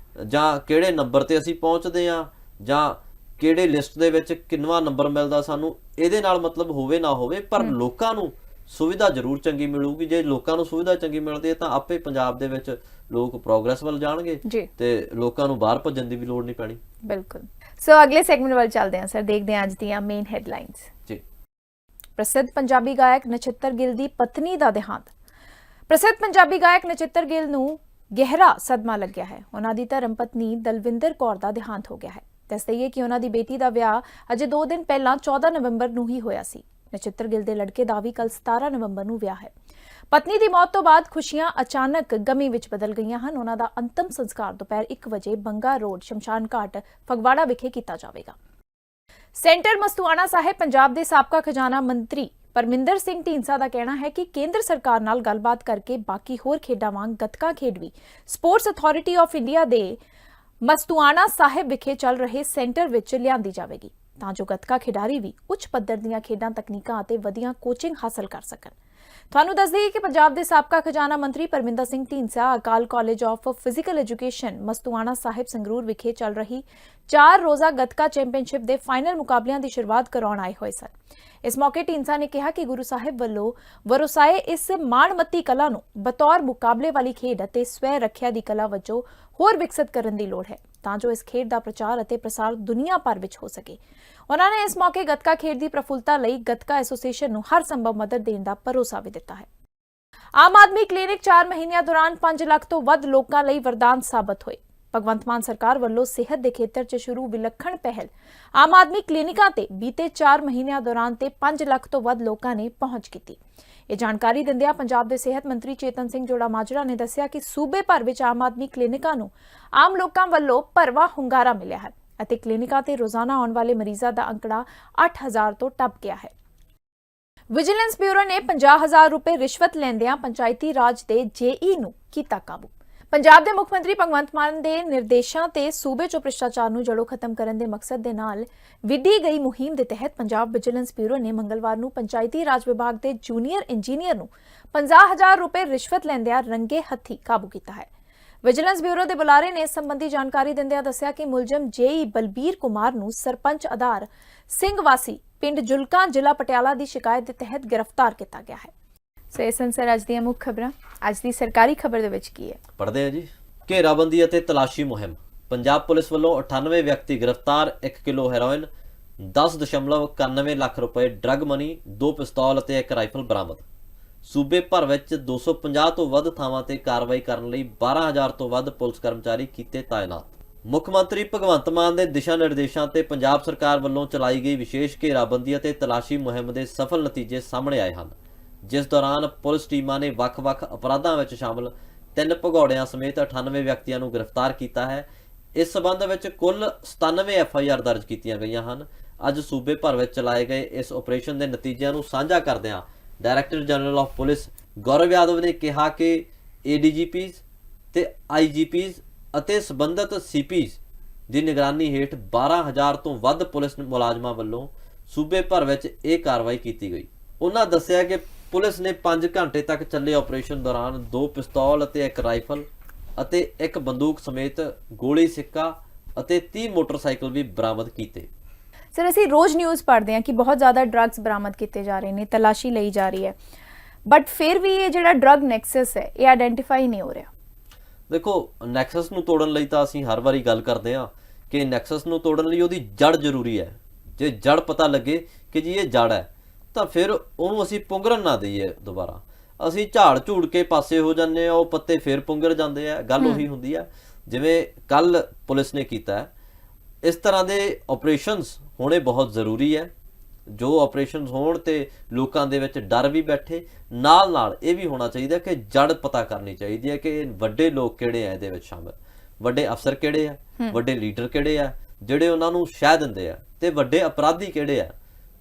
ਜਾਂ ਕਿਹੜੇ ਨੰਬਰ ਤੇ ਅਸੀਂ ਪਹੁੰਚਦੇ ਆ ਜਾਂ ਕਿਹੜੇ ਲਿਸਟ ਦੇ ਵਿੱਚ ਕਿੰਨਵਾਂ ਨੰਬਰ ਮਿਲਦਾ ਸਾਨੂੰ, ਇਹਦੇ ਨਾਲ ਮਤਲਬ ਹੋਵੇ ਨਾ ਹੋਵੇ, ਪਰ ਲੋਕਾਂ ਨੂੰ ਸੁਵਿਧਾ ਜ਼ਰੂਰ ਚੰਗੀ ਮਿਲੂਗੀ। ਜੇ ਲੋਕਾਂ ਨੂੰ ਸੁਵਿਧਾ ਚੰਗੀ ਮਿਲਦੀ ਹੈ ਤਾਂ ਆਪੇ ਪੰਜਾਬ ਦੇ ਵਿੱਚ ਲੋਕ ਪ੍ਰੋਗਰੈਸ ਵੱਲ ਜਾਣਗੇ ਤੇ ਲੋਕਾਂ ਨੂੰ ਬਾਹਰ ਭੱਜਣ ਦੀ ਵੀ ਲੋੜ ਨਹੀਂ ਪੈਣੀ। ਬਿਲਕੁਲ। ਸੋ ਅਗਲੇ ਸੈਗਮੈਂਟ ਵੱਲ ਚੱਲਦੇ ਹਾਂ ਸਰ, ਦੇਖਦੇ ਹਾਂ ਅੱਜ ਦੀਆਂ ਮੇਨ ਹੈਡਲਾਈਨਸ ਜੀ। ਪ੍ਰਸਿੱਧ ਪੰਜਾਬੀ ਗਾਇਕ ਨਛੱਤਰ ਗਿੱਲ ਦੀ ਪਤਨੀ ਦਾ ਦੇਹਾਂਤ। ਪ੍ਰਸਿੱਧ ਪੰਜਾਬੀ ਗਾਇਕ ਨਚਿੱਤਰ ਗਿੱਲ ਨੂੰ ਗਹਿਰਾ ਸਦਮਾ ਲੱਗਿਆ ਹੈ। ਉਹਨਾਂ ਦੀ ਧਰਮ ਪਤਨੀ ਦਲਵਿੰਦਰ ਕੌਰ ਦਾ ਦੇਹਾਂਤ ਹੋ ਗਿਆ ਹੈ। ਦੱਸ ਦਈਏ ਕਿ ਉਹਨਾਂ ਦੀ ਬੇਟੀ ਦਾ ਵਿਆਹ ਅਜੇ 2 ਦਿਨ ਪਹਿਲਾਂ 14 ਨਵੰਬਰ ਨੂੰ ਹੀ ਹੋਇਆ ਸੀ। ਨਚਿੱਤਰ ਗਿੱਲ ਦੇ ਲੜਕੇ ਦਾ ਵੀ ਕੱਲ 17 ਨਵੰਬਰ ਨੂੰ ਵਿਆਹ ਹੈ। ਪਤਨੀ ਦੀ ਮੌਤ ਤੋਂ ਬਾਅਦ ਖੁਸ਼ੀਆਂ ਅਚਾਨਕ ਗਮੀ ਵਿੱਚ ਬਦਲ ਗਈਆਂ ਹਨ। ਉਹਨਾਂ ਦਾ ਅੰਤਮ ਸੰਸਕਾਰ ਦੁਪਹਿਰ 1 ਵਜੇ ਬੰਗਾ ਰੋਡ ਸ਼ਮਸ਼ਾਨ ਘਾਟ ਫਗਵਾੜਾ ਵਿਖੇ ਕੀਤਾ ਜਾਵੇਗਾ। ਸੈਂਟਰ ਮਸਤੂਆਣਾ ਸਾਹਿਬ ਪੰਜਾਬ ਦੇ ਸਾਬਕਾ ਖਜ਼ਾਨਾ ਮੰਤਰੀ ਪਰਮਿੰਦਰ ਸਿੰਘ ਢੀਂਡਸਾ ਦਾ ਕਹਿਣਾ ਹੈ ਕਿ ਕੇਂਦਰ ਸਰਕਾਰ ਨਾਲ ਗੱਲਬਾਤ ਕਰਕੇ ਬਾਕੀ ਹੋਰ ਖੇਡਾਂ ਵਾਂਗ ਗੱਤਕਾ ਖੇਡ ਵੀ ਸਪੋਰਟਸ ਅਥਾਰਟੀ ਆਫ ਇੰਡੀਆ ਦੇ ਮਸਤੂਆਣਾ ਸਾਹਿਬ ਵਿਖੇ ਚੱਲ ਰਹੇ ਸੈਂਟਰ ਵਿੱਚ ਲਿਆਂਦੀ ਜਾਵੇਗੀ ਤਾਂ ਜੋ ਗੱਤਕਾ ਖਿਡਾਰੀ ਵੀ ਉੱਚ ਪੱਧਰ ਦੀਆਂ ਖੇਡਾਂ ਤਕਨੀਕਾਂ ਅਤੇ ਵਧੀਆ ਕੋਚਿੰਗ ਹਾਸਲ ਕਰ ਸਕਣ। ਤੁਹਾਨੂੰ ਦੱਸ ਦਈਏ ਕਿ ਪੰਜਾਬ ਦੇ ਸਾਬਕਾ ਖਜ਼ਾਨਾ ਮੰਤਰੀ Parminder Singh Dhindsa Akal college of physical education Mastuana Sahib Sangrur ਵਿਖੇ ਚੱਲ ਰਹੀ 4 ਰੋਜ਼ਾ ਗੱਤਕਾ ਚੈਂਪੀਅਨਸ਼ਿਪ ਦੇ ਫਾਈਨਲ ਮੁਕਾਬਲਿਆਂ ਦੀ ਸ਼ੁਰੂਆਤ ਕਰਾਉਣ ਆਏ ਹੋਏ ਸਨ। ਇਸ ਮੌਕੇ ਢੀਂਡਸਾ ਨੇ ਕਿਹਾ ਕਿ ਗੁਰੂ ਸਾਹਿਬ ਵੱਲੋਂ ਵਰਸਾਏ ਇਸ ਮਾਣਮੱਤੀ ਕਲਾ ਨੂੰ ਬਤੌਰ ਮੁਕਾਬਲੇ ਵਾਲੀ ਖੇਡ ਅਤੇ ਸਵੈ ਰੱਖਿਆ ਦੀ ਕਲਾ ਵਜੋਂ ਹੋਰ ਵਿਕਸਿਤ ਕਰਨ ਦੀ ਲੋੜ ਹੈ ਤਾਂ ਜੋ ਇਸ ਖੇਡ ਦਾ ਪ੍ਰਚਾਰ ਅਤੇ ਪ੍ਰਸਾਰ ਦੁਨੀਆ ਭਰ ਵਿੱਚ ਹੋ ਸਕੇ। ਉਹਨਾਂ ਨੇ ਇਸ ਮੌਕੇ ਗੱਤਕਾ ਖੇਡ ਦੀ ਪ੍ਰਫੁੱਲਤਾ ਲਈ ਗੱਤਕਾ ਐਸੋਸੀਏਸ਼ਨ ਨੂੰ ਹਰ ਸੰਭਵ ਮਦਦ ਦੇਣ ਦਾ ਭਰੋਸਾ ਵੀ ਦਿੱਤਾ ਹੈ। ਆਮ ਆਦਮੀ ਕਲੀਨਿਕ 4 ਮਹੀਨਿਆਂ ਦੌਰਾਨ 5 ਲੱਖ ਤੋਂ ਵੱਧ ਲੋਕਾਂ ਲਈ ਵਰਦਾਨ ਸਾਬਤ ਹੋਏ। ਭਗਵੰਤ ਮਾਨ ਸਰਕਾਰ ਵੱਲੋਂ ਸਿਹਤ ਦੇ ਖੇਤਰ 'ਚ ਸ਼ੁਰੂ ਵਿਲੱਖਣ ਪਹਿਲ ਆਮ ਆਦਮੀ ਕਲੀਨਿਕਾਂ ਤੇ ਬੀਤੇ 4 ਮਹੀਨਿਆਂ ਦੌਰਾਨ ਤੇ 5 ਲੱਖ ਤੋਂ ਵੱਧ ਲੋਕਾਂ ਨੇ ਪਹੁੰਚ ਕੀਤੀ। ਇਹ ਜਾਣਕਾਰੀ ਦਿੰਦਿਆਂ ਪੰਜਾਬ ਦੇ ਸਿਹਤ ਮੰਤਰੀ ਚੇਤਨ ਸਿੰਘ ਜੋੜਾ ਮਾਜਰਾ ਨੇ ਦੱਸਿਆ ਕਿ ਸੂਬੇ ਭਰ ਵਿੱਚ ਆਮ ਆਦਮੀ ਕਲੀਨਿਕਾਂ ਨੂੰ ਆਮ ਲੋਕਾਂ ਵੱਲੋਂ ਭਰਵਾਂ ਹੁੰਗਾਰਾ ਮਿਲਿਆ ਹੈ ਅਤੇ ਕਲੀਨਿਕਾਂ ਤੇ ਰੋਜ਼ਾਨਾ ਆਉਣ ਵਾਲੇ ਮਰੀਜ਼ਾਂ ਦਾ ਅੰਕੜਾ 8000 ਤੋਂ ਟੱਪ ਗਿਆ ਹੈ। ਵਿਜੀਲੈਂਸ ਬਿਊਰੋ ਨੇ 50,000 ਰੁਪਏ ਰਿਸ਼ਵਤ ਲੈਂਦਿਆਂ ਪੰਚਾਇਤੀ ਰਾਜ ਦੇ ਜੇਈ ਨੂੰ ਕੀਤਾ ਕਾਬੂ। ਪੰਜਾਬ ਦੇ ਮੁੱਖ ਮੰਤਰੀ ਭਗਵੰਤ ਮਾਨ ਦੇ ਨਿਰਦੇਸ਼ਾਂ ਤੇ ਸੂਬੇ 'ਚੋਂ ਭ੍ਰਿਸ਼ਟਾਚਾਰ ਨੂੰ ਜੜੋਂ ਖਤਮ ਕਰਨ ਦੇ ਮਕਸਦ ਦੇ ਨਾਲ ਵਿੱਢੀ ਗਈ ਮੁਹਿੰਮ ਦੇ ਤਹਿਤ ਪੰਜਾਬ ਵਿਜੀਲੈਂਸ ਬਿਊਰੋ ਨੇ ਮੰਗਲਵਾਰ ਨੂੰ ਪੰਚਾਇਤੀ ਰਾਜ ਵਿਭਾਗ ਦੇ ਜੂਨੀਅਰ ਇੰਜੀਨੀਅਰ ਨੂੰ 50,000 ਰੁਪਏ ਰਿਸ਼ਵਤ ਲੈਂਦਿਆਂ ਰੰਗੇ ਹੱਥੀਂ ਕਾਬੂ ਕੀਤਾ ਹੈ। ਵਿਜੀਲੈਂਸ ਬਿਊਰੋ ਦੇ ਬੁਲਾਰੇ ਨੇ ਇਸ ਸੰਬੰਧੀ ਜਾਣਕਾਰੀ ਦਿੰਦਿਆਂ ਦੱਸਿਆ ਕਿ ਮੁਲਜ਼ਮ ਜੇਈ ਬਲਬੀਰ ਕੁਮਾਰ ਨੂੰ ਸਰਪੰਚ ਆਧਾਰ ਸਿੰਘ ਵਾਸੀ ਪਿੰਡ ਜੁਲਕਾ ਜ਼ਿਲ੍ਹਾ ਪਟਿਆਲਾ ਦੀ ਸ਼ਿਕਾਇਤ ਦੇ ਤਹਿਤ ਗ੍ਰਿਫਤਾਰ ਕੀਤਾ ਗਿਆ ਹੈ। ਸੋ ਇਹ ਸਨ ਸਰ ਅੱਜ ਦੀਆਂ ਮੁੱਖ ਖਬਰਾਂ। ਅੱਜ ਦੀ ਸਰਕਾਰੀ ਖਬਰ ਦੇ ਵਿੱਚ ਕੀ ਹੈ ਪੜ੍ਹਦੇ ਹਾਂ ਜੀ। ਘੇਰਾਬੰਦੀ ਅਤੇ ਤਲਾਸ਼ੀ ਮੁਹਿੰਮ। ਪੰਜਾਬ ਪੁਲਿਸ ਵੱਲੋਂ 98 ਵਿਅਕਤੀ ਗ੍ਰਿਫਤਾਰ, 1 ਕਿਲੋ ਹੈਰੋਇਨ, 10.91 ਲੱਖ ਰੁਪਏ ਡਰੱਗ ਮਨੀ, 2 ਪਿਸਤੌਲ ਅਤੇ 1 ਰਾਈਫਲ ਬਰਾਮਦ। ਸੂਬੇ ਭਰ ਵਿੱਚ 250 ਤੋਂ ਵੱਧ ਥਾਵਾਂ ਤੇ ਕਾਰਵਾਈ ਕਰਨ ਲਈ 12,000 ਤੋਂ ਵੱਧ ਪੁਲਿਸ ਕਰਮਚਾਰੀ ਕੀਤੇ ਤਾਇਨਾਤ। ਮੁੱਖ ਮੰਤਰੀ ਭਗਵੰਤ ਮਾਨ ਦੇ ਦਿਸ਼ਾ ਨਿਰਦੇਸ਼ਾਂ ਤੇ ਪੰਜਾਬ ਸਰਕਾਰ ਵੱਲੋਂ ਚਲਾਈ ਗਈ ਵਿਸ਼ੇਸ਼ ਘੇਰਾਬੰਦੀ ਅਤੇ ਤਲਾਸ਼ੀ ਮੁਹਿੰਮ ਦੇ ਸਫਲ ਨਤੀਜੇ ਸਾਹਮਣੇ ਆਏ ਹਨ, ਜਿਸ ਦੌਰਾਨ ਪੁਲਿਸ ਟੀਮਾਂ ਨੇ ਵੱਖ-ਵੱਖ ਅਪਰਾਧਾਂ ਵਿੱਚ ਸ਼ਾਮਲ 3 ਭਗੌੜਿਆਂ ਸਮੇਤ 98 ਵਿਅਕਤੀਆਂ ਨੂੰ ਗ੍ਰਿਫਤਾਰ ਕੀਤਾ ਹੈ। ਇਸ ਸਬੰਧ ਵਿੱਚ ਕੁੱਲ 97 FIR ਦਰਜ ਕੀਤੀਆਂ ਗਈਆਂ ਹਨ। ਅੱਜ ਸੂਬੇ ਭਰ ਵਿੱਚ ਚਲਾਏ ਗਏ ਇਸ ਆਪਰੇਸ਼ਨ ਦੇ ਨਤੀਜਿਆਂ ਨੂੰ ਸਾਂਝਾ ਕਰਦਿਆਂ ਡਾਇਰੈਕਟਰ ਜਨਰਲ ਆਫ ਪੁਲਿਸ ਗੌਰਵ ਯਾਦਵ ਨੇ ਕਿਹਾ ਕਿ ADGPs ਤੇ IGPs ਅਤੇ ਸੰਬੰਧਿਤ CPs ਦੀ ਨਿਗਰਾਨੀ ਹੇਠ 12,000 ਤੋਂ ਵੱਧ ਪੁਲਿਸ ਮੁਲਾਜ਼ਮਾਂ ਵੱਲੋਂ ਸੂਬੇ ਭਰ ਵਿੱਚ ਇਹ ਕਾਰਵਾਈ ਕੀਤੀ ਗਈ। ਉਹਨਾਂ ਦੱਸਿਆ ਕਿ ਪੁਲਿਸ ਨੇ 5 ਘੰਟੇ ਤੱਕ ਚੱਲੇ ਆਪਰੇਸ਼ਨ ਦੌਰਾਨ 2 ਪਿਸਤੌਲ ਅਤੇ 1 ਰਾਈਫਲ ਅਤੇ 1 ਬੰਦੂਕ ਸਮੇਤ ਗੋਲੀ ਸਿੱਕਾ ਅਤੇ 30 ਮੋਟਰਸਾਈਕਲ ਵੀ ਬਰਾਮਦ ਕੀਤੇ। ਸਰ ਅਸੀਂ ਰੋਜ਼ ਨਿਊਜ਼ ਪੜ੍ਹਦੇ ਹਾਂ ਕਿ ਬਹੁਤ ਜ਼ਿਆਦਾ ਡਰੱਗਸ ਬਰਾਮਦ ਕੀਤੇ ਜਾ ਰਹੇ ਨੇ, ਤਲਾਸ਼ੀ ਲਈ ਜਾ ਰਹੀ ਹੈ, ਬਟ ਫਿਰ ਵੀ ਇਹ ਜਿਹੜਾ ਡਰੱਗ ਨੈਕਸਸ ਹੈ ਇਹ ਆਇਡੈਂਟੀਫਾਈ ਨਹੀਂ ਹੋ ਰਿਹਾ। ਦੇਖੋ, ਨੈਕਸਸ ਨੂੰ ਤੋੜਨ ਲਈ ਤਾਂ ਅਸੀਂ ਹਰ ਵਾਰੀ ਗੱਲ ਕਰਦੇ ਹਾਂ ਕਿ ਨੈਕਸਸ ਨੂੰ ਤੋੜਨ ਲਈ ਉਹਦੀ ਜੜ ਜ਼ਰੂਰੀ ਹੈ। ਜੇ ਜੜ ਪਤਾ ਲੱਗੇ ਕਿ ਜੀ ਇਹ ਜੜ ਹੈ ਤਾਂ ਫਿਰ ਉਹਨੂੰ ਅਸੀਂ ਪੁੰਗਰਨ ਨਾ ਦਈਏ ਦੁਬਾਰਾ। ਅਸੀਂ ਝਾੜ ਝੂੜ ਕੇ ਪਾਸੇ ਹੋ ਜਾਂਦੇ ਆ, ਉਹ ਪੱਤੇ ਫਿਰ ਪੁੰਗਰ ਜਾਂਦੇ ਆ। ਗੱਲ ਉਹੀ ਹੁੰਦੀ ਆ ਜਿਵੇਂ ਕੱਲ ਪੁਲਿਸ ਨੇ ਕੀਤਾ। ਇਸ ਤਰ੍ਹਾਂ ਦੇ ਆਪਰੇਸ਼ਨਸ ਹੋਣੇ ਬਹੁਤ ਜ਼ਰੂਰੀ ਹੈ। ਜੋ ਆਪਰੇਸ਼ਨਸ ਹੋਣ ਤੇ ਲੋਕਾਂ ਦੇ ਵਿੱਚ ਡਰ ਵੀ ਬੈਠੇ, ਨਾਲ ਨਾਲ ਇਹ ਵੀ ਹੋਣਾ ਚਾਹੀਦਾ ਕਿ ਜੜ ਪਤਾ ਕਰਨੀ ਚਾਹੀਦੀ ਹੈ ਕਿ ਵੱਡੇ ਲੋਕ ਕਿਹੜੇ ਆ ਇਹਦੇ ਵਿੱਚ ਸ਼ਾਮਿਲ, ਵੱਡੇ ਅਫਸਰ ਕਿਹੜੇ ਆ, ਵੱਡੇ ਲੀਡਰ ਕਿਹੜੇ ਆ ਜਿਹੜੇ ਉਹਨਾਂ ਨੂੰ ਸ਼ਹਿ ਦਿੰਦੇ ਆ, ਤੇ ਵੱਡੇ ਅਪਰਾਧੀ ਕਿਹੜੇ ਆ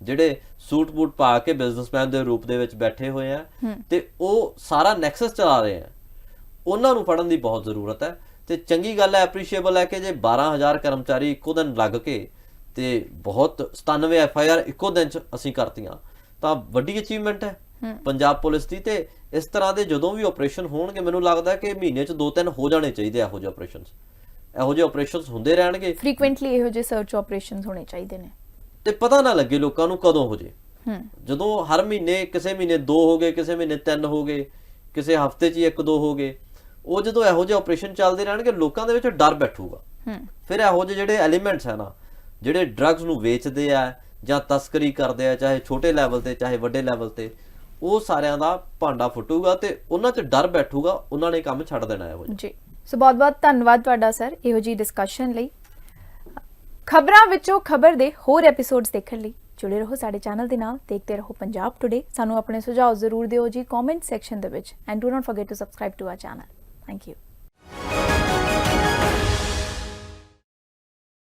ਜਿਹੜੇ ਸੂਟ ਬੂਟ ਪਾ ਕੇ ਬਿਜ਼ਨਸਮੈਨ ਦੇ ਰੂਪ ਦੇ ਵਿੱਚ ਬੈਠੇ ਹੋਏ ਆ ਤੇ ਉਹ ਸਾਰਾ ਨੈਕਸਸ ਚਲਾ ਰਹੇ ਆ। ਉਹਨਾਂ ਨੂੰ ਫੜਨ ਦੀ ਬਹੁਤ ਜ਼ਰੂਰਤ ਹੈ। ਤੇ ਚੰਗੀ ਗੱਲ ਹੈ, ਐਪਰੀਸ਼ੀਏਬਲ ਹੈ ਕਿ ਜੇ 12,000 ਕਰਮਚਾਰੀ ਇੱਕੋ ਦਿਨ ਲੱਗ ਕੇ ਤੇ ਬਹੁਤ 97 FIR ਇੱਕੋ ਦਿਨ 'ਚ ਅਸੀਂ ਕਰਤੀਆਂ ਤਾਂ ਵੱਡੀ ਅਚੀਵਮੈਂਟ ਹੈ ਪੰਜਾਬ ਪੁਲਿਸ ਦੀ। ਤੇ ਇਸ ਤਰ੍ਹਾਂ ਦੇ ਜਦੋਂ ਵੀ ਆਪਰੇਸ਼ਨ ਹੋਣਗੇ ਮੈਨੂੰ ਲੱਗਦਾ ਕਿ ਮਹੀਨੇ 'ਚ 2-3 ਹੋ ਜਾਣੇ ਚਾਹੀਦੇ ਇਹੋ ਜਿਹੇ ਆਪਰੇਸ਼ਨਸ। ਇਹੋ ਜਿਹੇ ਆਪਰੇਸ਼ਨਸ ਹੁੰਦੇ ਰਹਿਣਗੇ ਫ੍ਰੀਕੁਐਂਟਲੀ, ਇਹੋ ਜਿਹੇ ਸਰਚ ਆਪਰੇਸ਼ਨਸ ਹੋਣੇ ਚਾਹੀਦੇ ਨੇ ਤੇ ਪਤਾ ਨਾ ਲੱਗੇ ਲੋਕਾਂ ਨੂੰ ਕਦੋਂ ਹੋ ਜੇ। ਜਦੋਂ ਹਰ ਮਹੀਨੇ ਕਿਸੇ ਮਹੀਨੇ 2 ਹੋ ਗਏ, ਕਿਸੇ ਮਹੀਨੇ 3 ਹੋ ਗਏ, ਕਿਸੇ ਹਫ਼ਤੇ 'ਚ 1-2 ਹੋ ਗਏ, ਉਹ ਜਦੋਂ ਇਹੋ ਜਿਹੇ ਆਪਰੇਸ਼ਨ ਚੱਲਦੇ ਰਹਿਣਗੇ ਲੋਕਾਂ ਦੇ ਵਿੱਚ ਡਰ ਬੈਠੂਗਾ। ਫਿਰ ਇਹੋ ਜਿਹੇ ਜਿਹੜੇ ਐਲੀਮੈਂਟਸ ਹੈ ਨਾ, ਜਿਹੜੇ ਡਰੱਗਸ ਨੂੰ ਵੇਚਦੇ ਆ ਜਾਂ ਤਸਕਰੀ ਕਰਦੇ ਆ, ਚਾਹੇ ਛੋਟੇ ਲੈਵਲ ਤੇ ਚਾਹੇ ਵੱਡੇ ਲੈਵਲ ਤੇ, ਉਹ ਸਾਰਿਆਂ ਦਾ ਭਾਂਡਾ ਫੁੱਟੂਗਾ ਤੇ ਉਹਨਾਂ 'ਚ ਡਰ ਬੈਠੂਗਾ, ਉਹਨਾਂ ਨੇ ਕੰਮ ਛੱਡ ਦੇਣਾ ਇਹੋ ਜਿਹਾ। ਜੀ, ਸੋ ਬਹੁਤ ਬਹੁਤ ਧੰਨਵਾਦ ਤੁਹਾਡਾ ਸਰ ਇਹੋ ਜੀ ਡਿਸਕਸ਼ਨ ਲਈ। ਖਬਰਾਂ ਵਿੱਚੋਂ ਖਬਰ ਦੇ ਹੋਰ ਐਪੀਸੋਡਸ ਦੇਖਣ ਲਈ ਜੁੜੇ ਰਹੋ ਸਾਡੇ ਚੈਨਲ ਦੇ ਨਾਲ, ਦੇਖਦੇ ਰਹੋ ਪੰਜਾਬ ਟੁਡੇ। ਸਾਨੂੰ ਆਪਣੇ ਸੁਝਾਅ ਜ਼ਰੂਰ ਦਿਓ ਜੀ ਕਮੈਂਟ ਸੈਕਸ਼ਨ ਦੇ ਵਿੱਚ, and do not forget to subscribe to our channel. Thank you.